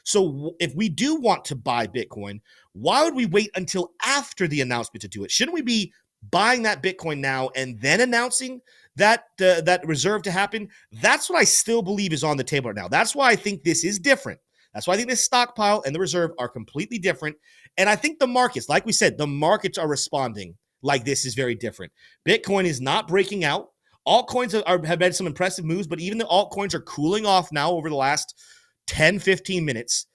So if we do want to buy Bitcoin, why would we wait until after the announcement to do it? Shouldn't we be buying that Bitcoin now and then announcing that reserve to happen? That's what I still believe is on the table right now. That's why I think this is different. That's why I think this stockpile and the reserve are completely different. And I think the markets, like we said, the markets are responding like this is very different. Bitcoin is not breaking out. Altcoins have had some impressive moves, but even the altcoins are cooling off now over the last 10, 15 minutes.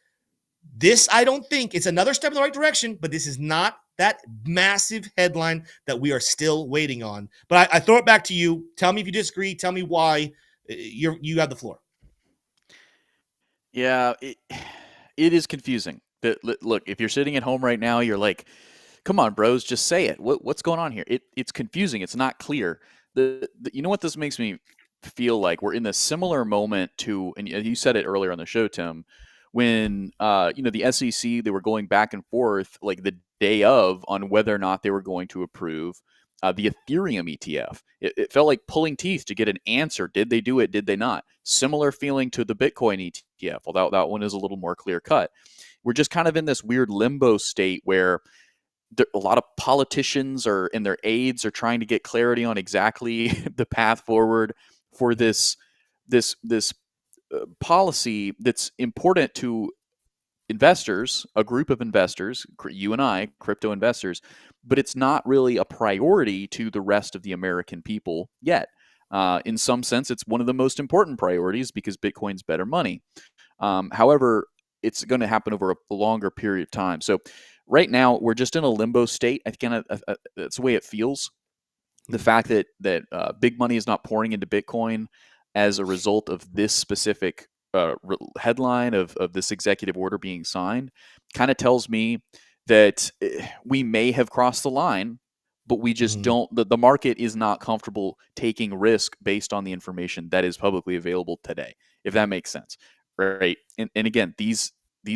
This, I don't think, it's another step in the right direction, but this is not that massive headline that we are still waiting on. But I throw it back to you. Tell me if you disagree. Tell me why. You have the floor. Yeah, it is confusing. Look, if you're sitting at home right now, you're like, come on, bros, just say it. What's going on here? It's confusing. It's not clear. You know what this makes me feel like? We're in a similar moment to, and you said it earlier on the show, Tim, when the SEC, they were going back and forth like the day of on whether or not they were going to approve the Ethereum ETF. It felt like pulling teeth to get an answer. Did they do it? Did they not? Similar feeling to the Bitcoin ETF, although that one is a little more clear cut. We're just kind of in this weird limbo state where a lot of politicians and their aides are trying to get clarity on exactly the path forward for this policy that's important to investors, a group of investors, you and I, crypto investors, but it's not really a priority to the rest of the American people yet. In some sense, it's one of the most important priorities because Bitcoin's better money. However, it's going to happen over a longer period of time. So right now, we're just in a limbo state. That's the way it feels. The fact that big money is not pouring into Bitcoin as a result of this specific headline of this executive order being signed kind of tells me that we may have crossed the line, but we just don't. The market is not comfortable taking risk based on the information that is publicly available today, if that makes sense, right? And again, these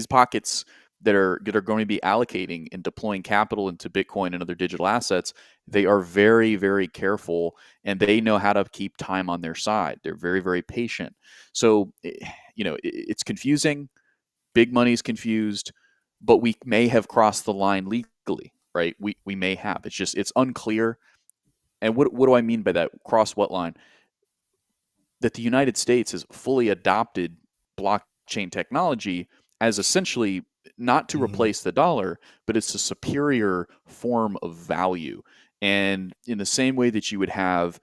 pockets that are going to be allocating and deploying capital into Bitcoin and other digital assets, they are very, very careful, and they know how to keep time on their side. They're very, very patient. So, it's confusing. Big money's confused, but we may have crossed the line legally, right? We may have. It's unclear. And what do I mean by that? Cross what line? That the United States has fully adopted blockchain technology as essentially not to replace the dollar, but it's a superior form of value. And in the same way that you would have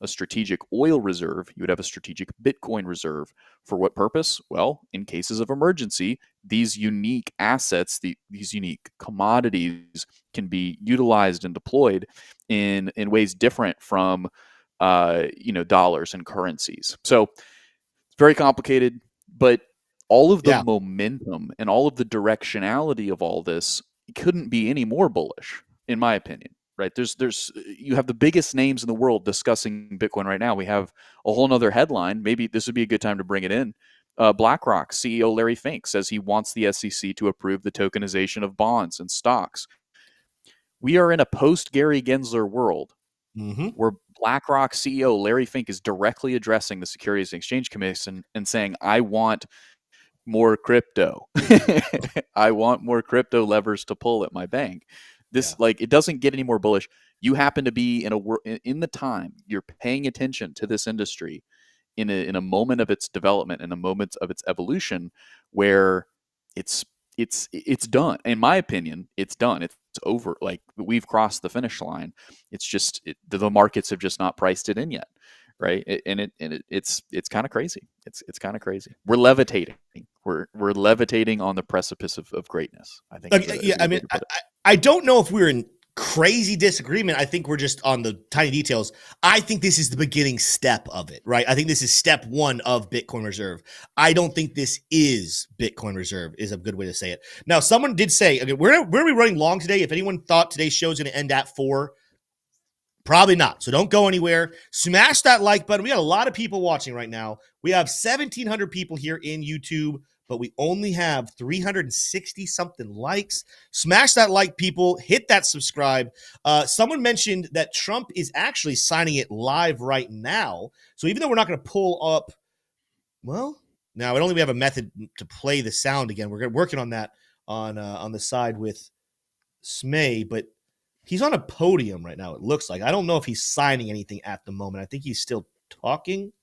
a strategic oil reserve, you would have a strategic Bitcoin reserve. For what purpose? Well, in cases of emergency, these unique assets, these unique commodities can be utilized and deployed in ways different from dollars and currencies. So it's very complicated, but all of the momentum and all of the directionality of all this couldn't be any more bullish, in my opinion. Right? You have the biggest names in the world discussing Bitcoin right now. We have a whole nother headline. Maybe this would be a good time to bring it in. BlackRock CEO Larry Fink says he wants the SEC to approve the tokenization of bonds and stocks. We are in a post-Gary Gensler world where BlackRock CEO Larry Fink is directly addressing the Securities and Exchange Commission and saying, I want more crypto. I want more crypto levers to pull at my bank. It doesn't get any more bullish. You happen to be in the time you're paying attention to this industry in a moment of its development, in a moment of its evolution, where it's done. In my opinion, it's done. It's over. Like, we've crossed the finish line. It's just the markets have just not priced it in yet, right? It's kind of crazy. It's kind of crazy. We're levitating. We're levitating on the precipice of greatness, I think. I don't know if we're in crazy disagreement. I think we're just on the tiny details. I think this is the beginning step of it, right? I think this is step one of Bitcoin Reserve. I don't think this is Bitcoin Reserve is a good way to say it. Now, someone did say, okay, we're going to be running long today. If anyone thought today's show is going to end at 4, probably not. So don't go anywhere. Smash that like button. We got a lot of people watching right now. We have 1,700 people here in YouTube, but we only have 360 something likes. Smash that like, people. Hit that subscribe. Someone mentioned that Trump is actually signing it live right now. So even though we're not going to pull up, well, now I don't think we have a method to play the sound again. We're working on that on the side with Smay, but he's on a podium right now, it looks like. I don't know if he's signing anything at the moment. I think he's still talking.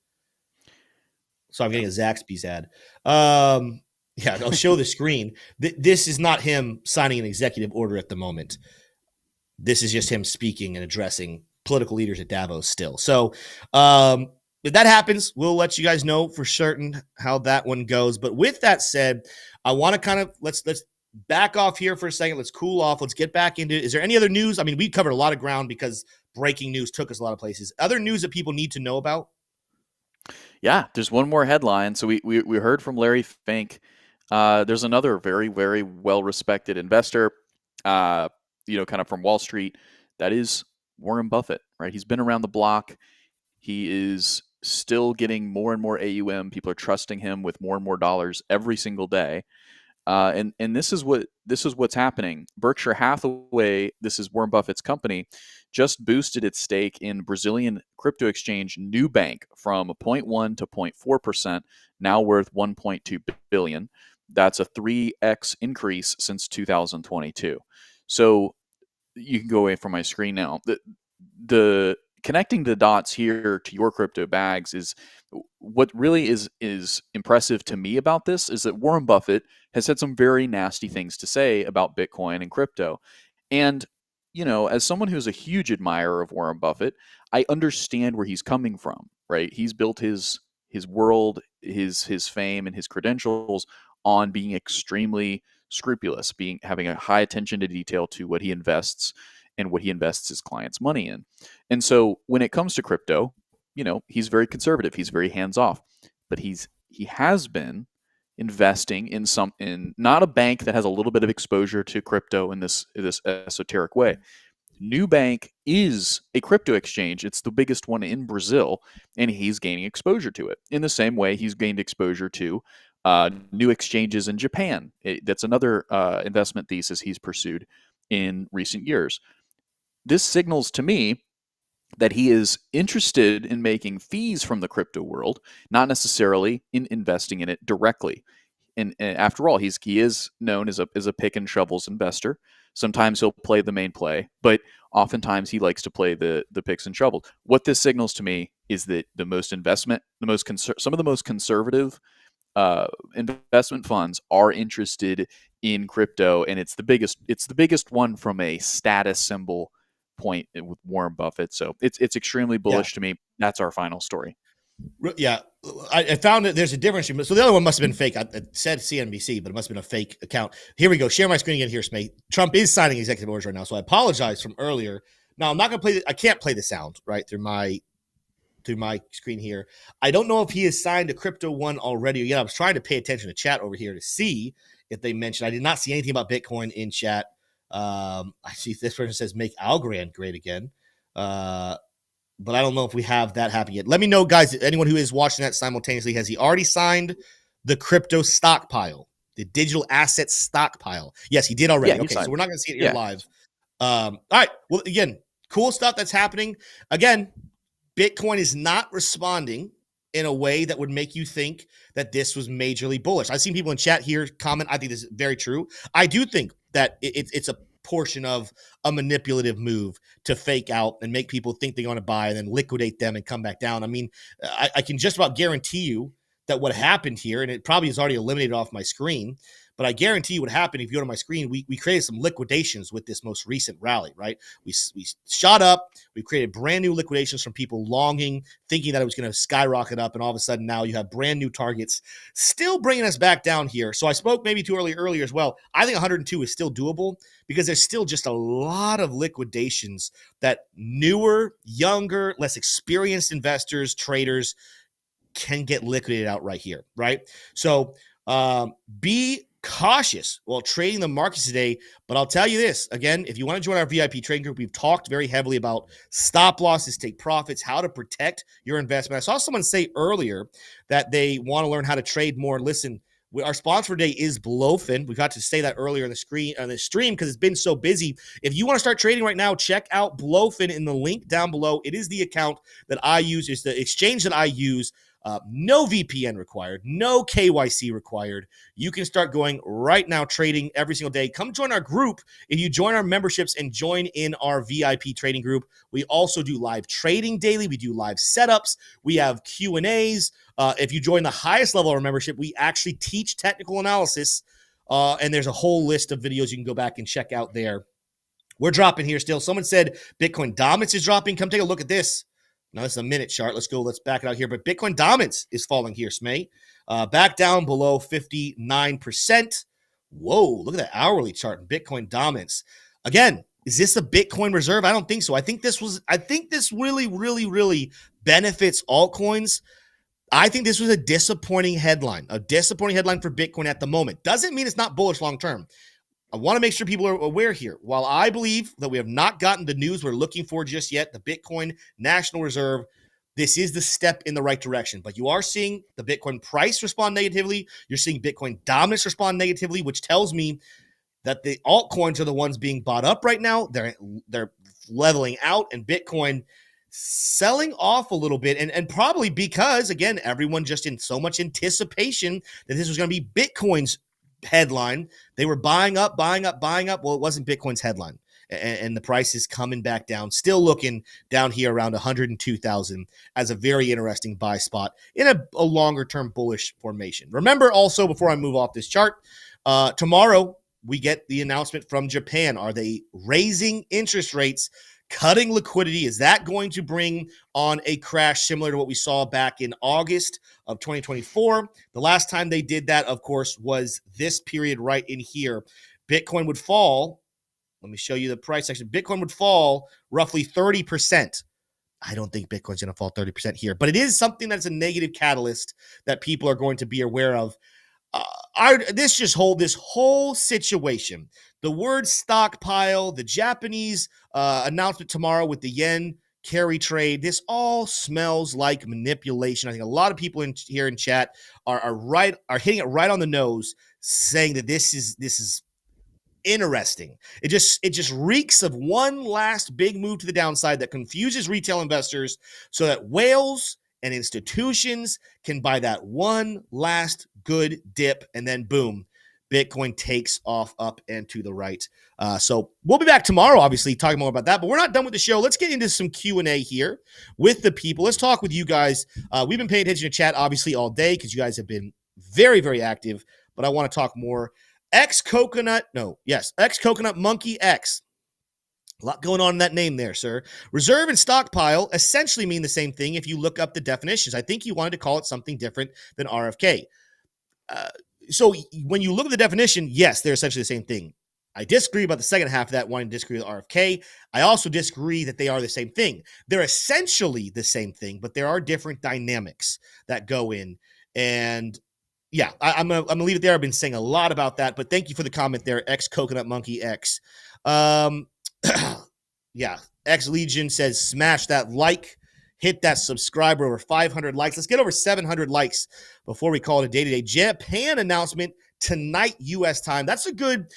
So I'm getting a Zaxby's ad. Yeah, I'll show the screen. This is not him signing an executive order at the moment. This is just him speaking and addressing political leaders at Davos still. So if that happens, we'll let you guys know for certain how that one goes. But with that said, I want to kind of let's back off here for a second. Let's cool off. Let's get back into it. Is there any other news? I mean, we covered a lot of ground because breaking news took us a lot of places. Other news that people need to know about? Yeah, there's one more headline. So we heard from Larry Fink. There's another very, very well-respected investor, kind of from Wall Street. That is Warren Buffett, right? He's been around the block. He is still getting more and more AUM. People are trusting him with more and more dollars every single day. And this is what's happening. Berkshire Hathaway, this is Warren Buffett's company, just boosted its stake in Brazilian crypto exchange Nubank from 0.1 to 0.4%, now worth 1.2 billion. That's a 3x increase since 2022. So you can go away from my screen now. The connecting the dots here to your crypto bags is what really is impressive to me about this is that Warren Buffett has had some very nasty things to say about Bitcoin and crypto. And, as someone who's a huge admirer of Warren Buffett, I understand where he's coming from, right? He's built his world, his fame, and his credentials on being extremely scrupulous, having a high attention to detail to what he invests and what he invests his clients' money in. And so when it comes to crypto, he's very conservative. He's very hands-off. But he has been investing in not a bank that has a little bit of exposure to crypto in this esoteric way. Nubank is a crypto exchange. It's the biggest one in Brazil, and he's gaining exposure to it. In the same way, he's gained exposure to new exchanges in Japan. That's another investment thesis he's pursued in recent years. This signals to me that he is interested in making fees from the crypto world, not necessarily in investing in it directly. And after all, he is known as a pick and shovels investor. Sometimes he'll play the main play, but oftentimes he likes to play the picks and shovels. What this signals to me is that some of the most conservative investment funds are interested in crypto, and it's the biggest one from a status symbol point with Warren Buffett. So it's extremely bullish to me. That's our final story. Yeah, I found that there's a difference. So the other one must have been fake. It said CNBC, but it must have been a fake account. Here we go. Share my screen again here, Smay. Trump is signing executive orders right now, so I apologize from earlier. Now I'm not going to play. I can't play the sound right through my screen here. I don't know if he has signed a crypto one already. Yeah, I was trying to pay attention to chat over here to see if they mentioned. I did not see anything about Bitcoin in chat. I see this person says make Algorand great again. But I don't know if we have that happen yet. Let me know, guys, anyone who is watching that simultaneously, has he already signed the crypto stockpile, the digital asset stockpile? Yes, he did already. Yeah, okay, so we're not going to see it here live. All right. Well, again, cool stuff that's happening. Again, Bitcoin is not responding in a way that would make you think that this was majorly bullish. I've seen people in chat here comment. I think this is very true. I do think that it's a portion of a manipulative move to fake out and make people think they're going to buy and then liquidate them and come back down. I mean, I can just about guarantee you that what happened here, and it probably is already eliminated off my screen, But I guarantee you what happened if you go to my screen, we created some liquidations with this most recent rally, right? We shot up. We created brand new liquidations from people longing, thinking that it was going to skyrocket up. And all of a sudden now you have brand new targets still bringing us back down here. So I spoke maybe too earlier as well. I think 102 is still doable because there's still just a lot of liquidations that newer, younger, less experienced investors, traders can get liquidated out right here, right? So be cautious while trading the markets today. But I'll tell you this, again, if you want to join our VIP trading group, we've talked very heavily about stop losses, take profits, how to protect your investment. I saw someone say earlier that they want to learn how to trade more. Listen, our sponsor today is Blofin. We got to say that earlier on the stream because it's been so busy. If you want to start trading right now, check out Blofin in the link down below. It is the account that I use. It's the exchange that I use. No VPN required, no KYC required. You can start going right now trading every single day. Come join our group. If you join our memberships and join in our VIP trading group, we also do live trading daily. We do live setups. We have Q&As. If you join the highest level of our membership, we actually teach technical analysis, and there's a whole list of videos you can go back and check out there. We're dropping here still. Someone said Bitcoin Dominance is dropping. Come take a look at this. Now, this is a minute chart. Let's go. Let's back it out here. But Bitcoin Dominance is falling here, Smay. Back down below 59%. Whoa, look at that hourly chart. Bitcoin Dominance. Again, is this a Bitcoin reserve? I don't think so. I think this really, really, really benefits altcoins. I think this was a disappointing headline for Bitcoin at the moment. Doesn't mean it's not bullish long term. I want to make sure people are aware here. While I believe that we have not gotten the news we're looking for just yet, the Bitcoin National Reserve, this is the step in the right direction. But you are seeing the Bitcoin price respond negatively. You're seeing Bitcoin Dominance respond negatively, which tells me that the altcoins are the ones being bought up right now. They're leveling out, and Bitcoin selling off a little bit, and probably because, again, everyone just in so much anticipation that this was going to be Bitcoin's headline. They were buying up. Well, it wasn't Bitcoin's headline, and the price is coming back down, still looking down here around 102,000 as a very interesting buy spot in a longer term bullish formation. Remember also, before I move off this chart, tomorrow we get the announcement from Japan. Are they raising interest rates, cutting liquidity? Is that going to bring on a crash similar to what we saw back in August of 2024? The last time they did that, of course, was this period right in here. Bitcoin would fall. Let me show you the price section. Bitcoin would fall roughly 30%. I don't think Bitcoin's going to fall 30% here, but it is something that's a negative catalyst that people are going to be aware of. This whole situation, the word stockpile, the Japanese announcement tomorrow with the yen carry trade, this all smells like manipulation. I think a lot of people here in chat are hitting it right on the nose, saying that this is interesting. It just reeks of one last big move to the downside that confuses retail investors so that whales and institutions can buy that one last good dip, and then boom, Bitcoin takes off up and to the right. So we'll be back tomorrow, obviously, talking more about that, but we're not done with the show. Let's get into some Q&A here with the people. Let's talk with you guys. We've been paying attention to chat, obviously, all day because you guys have been very, very active, but I want to talk more. X-Coconut Monkey X. A lot going on in that name there, sir. Reserve and stockpile essentially mean the same thing if you look up the definitions. I think you wanted to call it something different than RFK. So when you look at the definition, yes, they're essentially the same thing. I disagree about the second half of that, wanting to disagree with RFK. I also disagree that they are the same thing. They're essentially the same thing, but there are different dynamics that go in. And yeah, I'm gonna leave it there. I've been saying a lot about that, but thank you for the comment there, X-Coconut Monkey X. Yeah, X Legion says, smash that like, hit that subscriber, over 500 likes. Let's get over 700 likes before we call it a day today. Japan announcement tonight, U.S. time. That's a good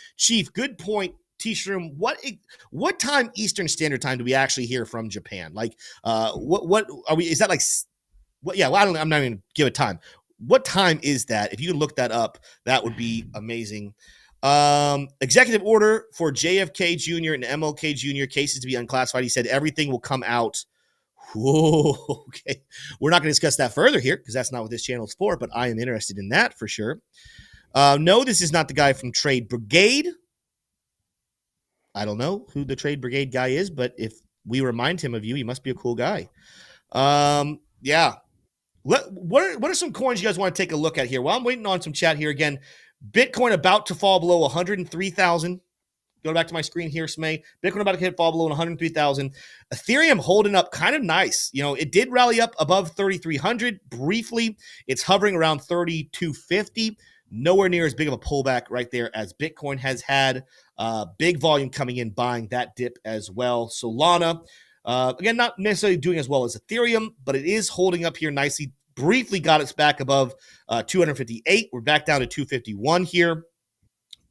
point. T-Shroom, what time Eastern Standard Time do we actually hear from Japan? Like, what are we? Is that like what? Yeah, well, I don't know. I'm not even gonna give it time. What time is that? If you could look that up, that would be amazing. Executive order for JFK Jr. and MLK Jr. cases to be unclassified. He said everything will come out. Whoa, okay. We're not going to discuss that further here because that's not what this channel is for, but I am interested in that for sure. No, this is not the guy from Trade Brigade. I don't know who the Trade Brigade guy is, but if we remind him of you, he must be a cool guy. Yeah. What are some coins you guys want to take a look at here? Well, I'm waiting on some chat here again. Bitcoin about to fall below 103,000. Go back to my screen here, Smay. Bitcoin about to fall below 103,000. Ethereum holding up kind of nice. You know, it did rally up above 3,300 briefly. It's hovering around 3,250. Nowhere near as big of a pullback right there as Bitcoin has had. Big volume coming in, buying that dip as well. Solana, again, not necessarily doing as well as Ethereum, but it is holding up here nicely. Briefly got its back above 258. We're back down to 251 here.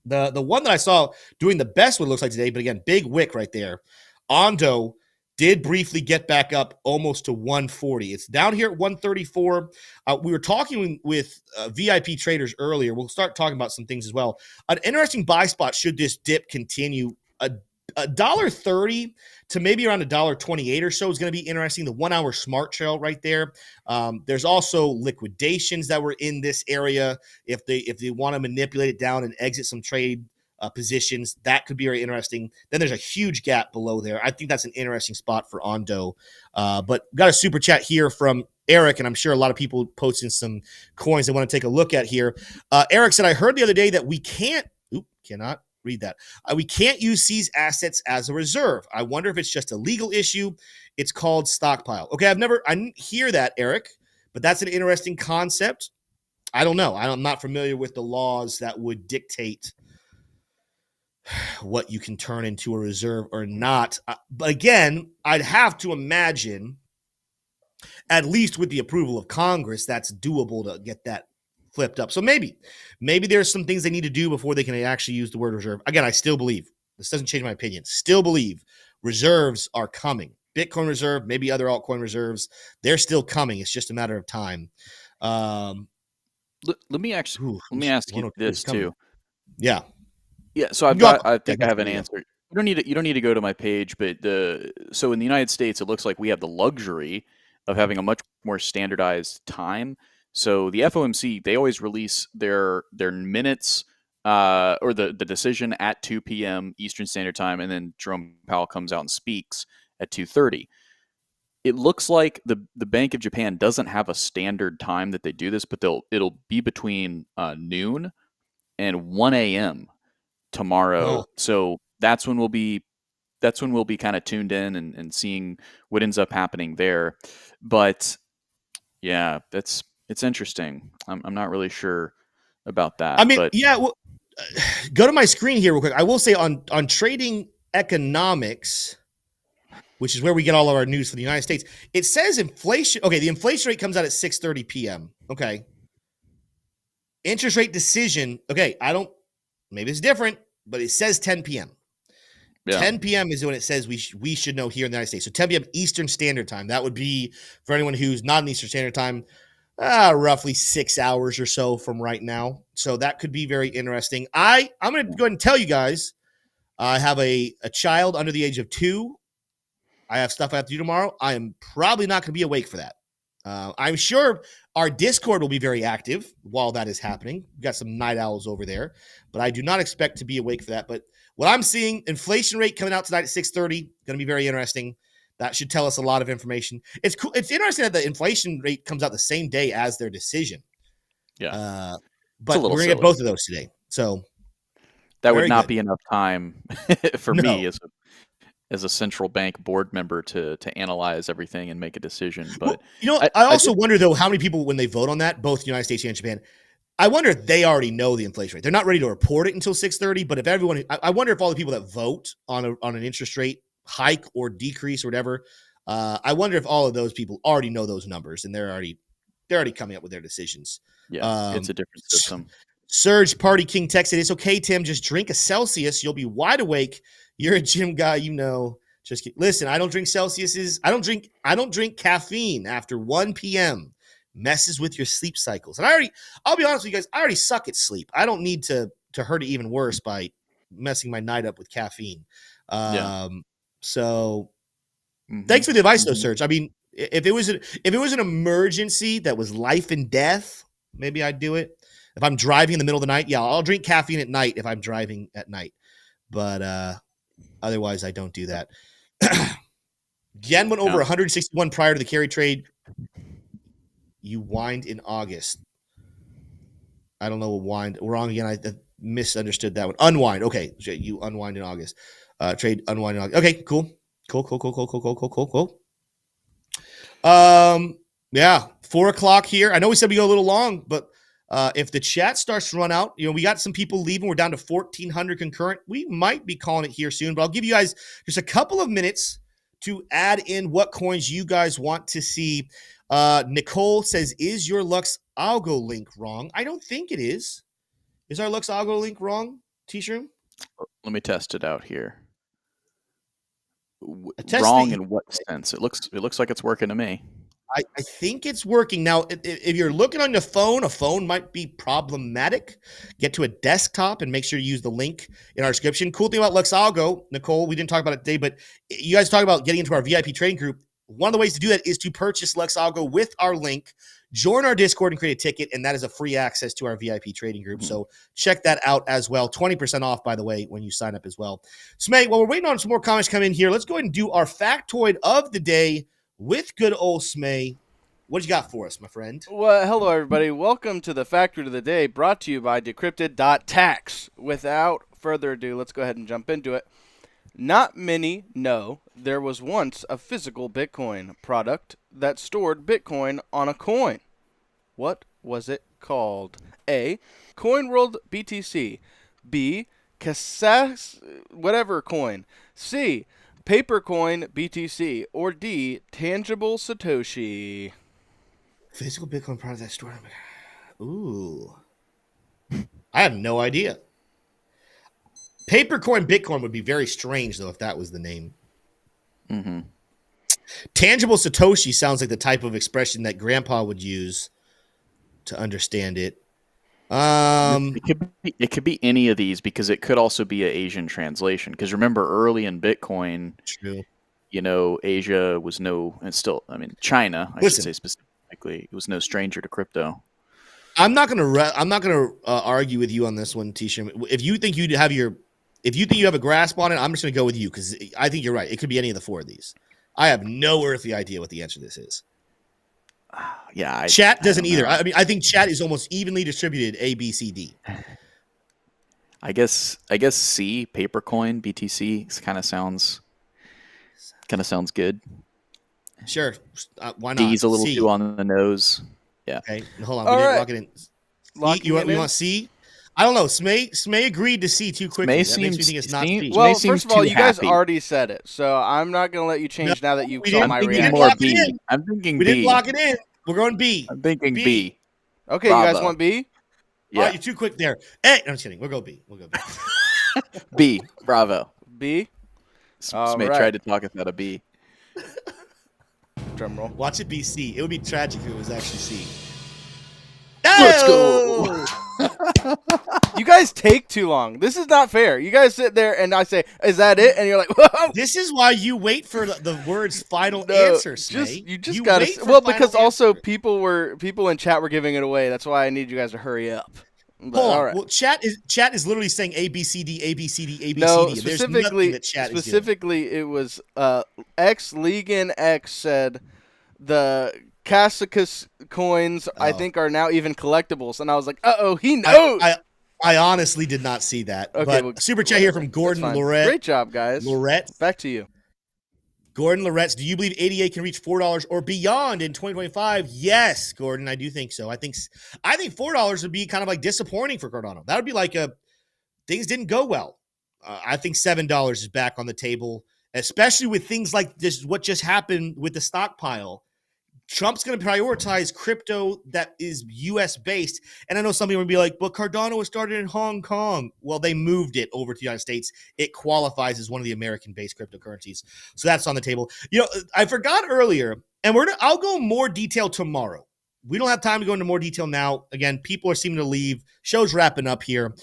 The one that I saw doing the best, what it looks like today, but again, big wick right there. Ondo did briefly get back up almost to 140. It's down here at 134. We were talking with VIP traders earlier. We'll start talking about some things as well. An interesting buy spot should this dip continue. $1.30 to maybe around $1.28 or so is going to be interesting. The 1 hour smart trail right there. There's also liquidations that were in this area. If they want to manipulate it down and exit some trade positions, that could be very interesting. Then there's a huge gap below there. I think that's an interesting spot for Ondo. But got a super chat here from Eric, and I'm sure a lot of people posting some coins they want to take a look at here. Eric said, I heard the other day that we cannot read that. We can't use these assets as a reserve. I wonder if it's just a legal issue. It's called stockpile. Okay, I didn't hear that, Eric, but that's an interesting concept. I don't know. I'm not familiar with the laws that would dictate what you can turn into a reserve or not. But again, I'd have to imagine, at least with the approval of Congress, that's doable to get that flipped up. So maybe there's some things they need to do before they can actually use the word reserve. Again, I still believe, this doesn't change my opinion, still believe reserves are coming. Bitcoin reserve, maybe other altcoin reserves, they're still coming. It's just a matter of time. Let me ask you this too. Yeah. So I think I have an answer. You don't need to go to my page, but so in the United States, it looks like we have the luxury of having a much more standardized time. So the FOMC, they always release their minutes or the decision at 2 p.m. Eastern Standard Time, and then Jerome Powell comes out and speaks at 2:30. It looks like the Bank of Japan doesn't have a standard time that they do this, but it'll be between noon and 1 a.m. tomorrow. So that's when we'll be kind of tuned in and seeing what ends up happening there. But yeah, it's interesting. I'm not really sure about that. I mean, but yeah. Well, go to my screen here real quick. I will say on Trading Economics, which is where we get all of our news for the United States, it says inflation. Okay, the inflation rate comes out at 6:30 p.m. Okay. Interest rate decision. Okay, maybe it's different, but it says 10 p.m. Yeah. 10 p.m. is when it says we should know here in the United States. So 10 p.m. Eastern Standard Time. That would be, for anyone who's not in Eastern Standard Time, roughly 6 hours or so from right now. So that could be very interesting. I'm going to go ahead and tell you guys, I have a child under the age of 2. I have stuff I have to do tomorrow. I am probably not going to be awake for that. I'm sure our Discord will be very active while that is happening. We've got some night owls over there, but I do not expect to be awake for that. But what I'm seeing, inflation rate coming out tonight at 6:30, going to be very interesting. That should tell us a lot of information. It's cool. It's interesting that the inflation rate comes out the same day as their decision. Yeah. But we're going to get both of those today. So that would not be enough time for me as a central bank board member to analyze everything and make a decision. But I also wonder though, how many people, when they vote on that, both the United States and Japan, I wonder if they already know the inflation rate. They're not ready to report it until 6:30. But if everyone, I wonder if all the people that vote on an interest rate hike or decrease or whatever, I wonder if all of those people already know those numbers and they're already coming up with their decisions. Yeah, it's a different system. Surge Party King texted, "It's okay, Tim. Just drink a Celsius. You'll be wide awake. You're a gym guy, Just listen. I don't drink Celsiuses. I don't drink caffeine after 1 p.m. Messes with your sleep cycles. And I'll be honest with you guys. I already suck at sleep. I don't need to hurt it even worse by messing my night up with caffeine. So thanks for the advice, though, Serge. I mean, if it was an emergency that was life and death, maybe I'd do it. If I'm driving in the middle of the night, yeah, I'll drink caffeine at night if I'm driving at night. But otherwise, I don't do that. Yen went over 161 prior to the carry trade. You wind in August. I don't know what wind. Wrong again. I misunderstood that one. Unwind. Okay. You unwind in August. Trade unwind in August. Okay, cool. Cool. Yeah, 4:00 here. I know we said we go a little long, but if the chat starts to run out, we got some people leaving. We're down to 1,400 concurrent. We might be calling it here soon, but I'll give you guys just a couple of minutes to add in what coins you guys want to see. Nicole says, is your Lux Algo link wrong? I don't think it is. Is our Lux Algo link wrong, T-Shroom? Let me test it out here. Wrong in what sense? It looks like it's working to me. I think it's working. Now, if you're looking on your phone, a phone might be problematic. Get to a desktop and make sure you use the link in our description. Cool thing about Lux Algo, Nicole, we didn't talk about it today, but you guys talk about getting into our VIP trading group. One of the ways to do that is to purchase Lux Algo with our link, join our Discord and create a ticket, and that is a free access to our VIP trading group. So check that out as well. 20% off, by the way, when you sign up as well. Smay, while we're waiting on some more comments to come in here, let's go ahead and do our factoid of the day with good old Smay. What you got for us, my friend? Well, hello, everybody. Welcome to the Factoid of the Day, brought to you by Decrypted.tax. Without further ado, let's go ahead and jump into it. Not many know there was once a physical Bitcoin product that stored Bitcoin on a coin. What was it called? A. CoinWorld BTC. B. Kassas whatever coin. C. Papercoin BTC. Or D. Tangible Satoshi. Physical Bitcoin product that stored. Ooh. I have no idea. Papercoin Bitcoin would be very strange, though, if that was the name. Mm-hmm. Tangible Satoshi sounds like the type of expression that Grandpa would use to understand it. It could be any of these because it could also be an Asian translation. Because remember, early in Bitcoin, true, Asia was China, I should say specifically, it was no stranger to crypto. I'm not gonna argue with you on this one, T-Shroom. If you think you have a grasp on it, I'm just gonna go with you because I think you're right. It could be any of the four of these. I have no earthly idea what the answer to this is. Yeah, chat doesn't either. I mean, I think chat is almost evenly distributed. A, B, C, D. I guess C, Papercoin BTC kind of sounds good. Sure, why not? D's a little C. too on the nose. Yeah. Okay, hold on. We didn't lock it in. You want C? I don't know. Smay agreed to C too quickly. That makes me think it's not C. Well, first of all, you guys already said it, so I'm not going to let you change now that you saw my reaction. I'm thinking B. We didn't lock it in. We're going B. I'm thinking B. Okay, Bravo. You guys want B? Yeah. All right, you're too quick there. Hey, no, I'm just kidding. We'll go B. B. Bravo. B. Smay tried to talk us out of B. Drum roll. Watch it be C. It would be tragic if it was actually C. Let's go. You guys take too long. This is not fair. You guys sit there and I say, "Is that it?" And you're like, "Whoa." This is why you wait for the words final answer, Smay. You just got to. Well, because also people in chat were giving it away. That's why I need you guys to hurry up. But, hold on. Right. Well, chat is literally saying A B C D A B C D A B C D. No, There's nothing that chat is doing. It was X Legan X said the Kassicus coins I think are now even collectibles, and I was like, he knows. I honestly did not see that. Okay, but super chat here from Gordon Lorette. Great job, guys. Lorette, back to you. Gordon Lorette, do you believe ADA can reach $4 or beyond in 2025? Yes, Gordon, I do think so. I think $4 would be kind of like disappointing for Cardano. That would be like things didn't go well. I think $7 is back on the table, especially with things like this. What just happened with the stockpile? Trump's going to prioritize crypto that is U.S. based. And I know some people would be like, but Cardano was started in Hong Kong. Well, they moved it over to the United States. It qualifies as one of the American-based cryptocurrencies. So that's on the table. I forgot earlier, and I'll go more detail tomorrow. We don't have time to go into more detail now. Again, people are seeming to leave. Show's wrapping up here.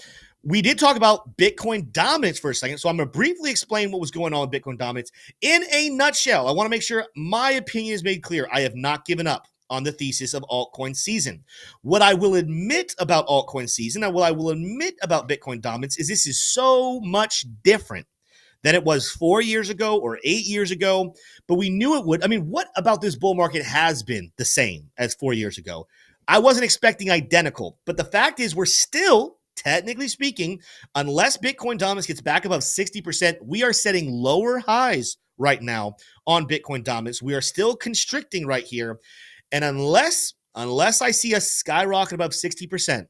We did talk about Bitcoin dominance for a second, so I'm going to briefly explain what was going on with Bitcoin dominance. In a nutshell, I want to make sure my opinion is made clear. I have not given up. on the thesis of altcoin season. What I will admit about altcoin season and what I will admit about Bitcoin dominance is this is so much different than it was 4 years ago or 8 years ago, but we knew it would. I mean, what about this bull market has been the same as 4 years ago? I wasn't expecting identical, but the fact is we're still, technically speaking, unless Bitcoin dominance gets back above 60%, we are setting lower highs right now on Bitcoin dominance. We are still constricting right here. And unless I see a skyrocket above 60%,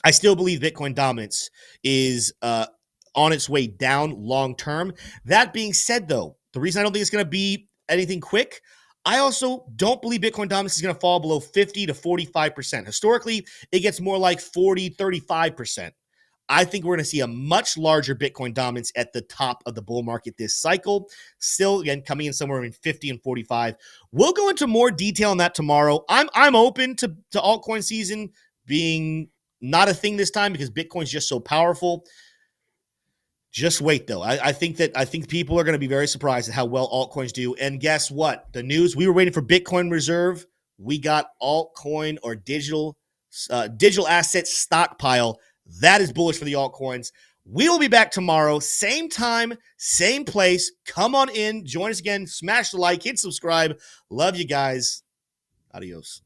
I still believe Bitcoin dominance is on its way down long term. That being said, though, the reason I don't think it's going to be anything quick, I also don't believe Bitcoin dominance is going to fall below 50 to 45%. Historically, it gets more like 40, 35%. I think we're going to see a much larger Bitcoin dominance at the top of the bull market this cycle. Still, again, coming in somewhere between 50 and 45. We'll go into more detail on that tomorrow. I'm open to altcoin season being not a thing this time because Bitcoin's just so powerful. Just wait, though. I think people are going to be very surprised at how well altcoins do. And guess what? The news, we were waiting for Bitcoin Reserve. We got altcoin or digital asset stockpile. That is bullish for the altcoins. We will be back tomorrow, same time, same place. Come on in, join us again, smash the like, hit subscribe. Love you guys. Adios.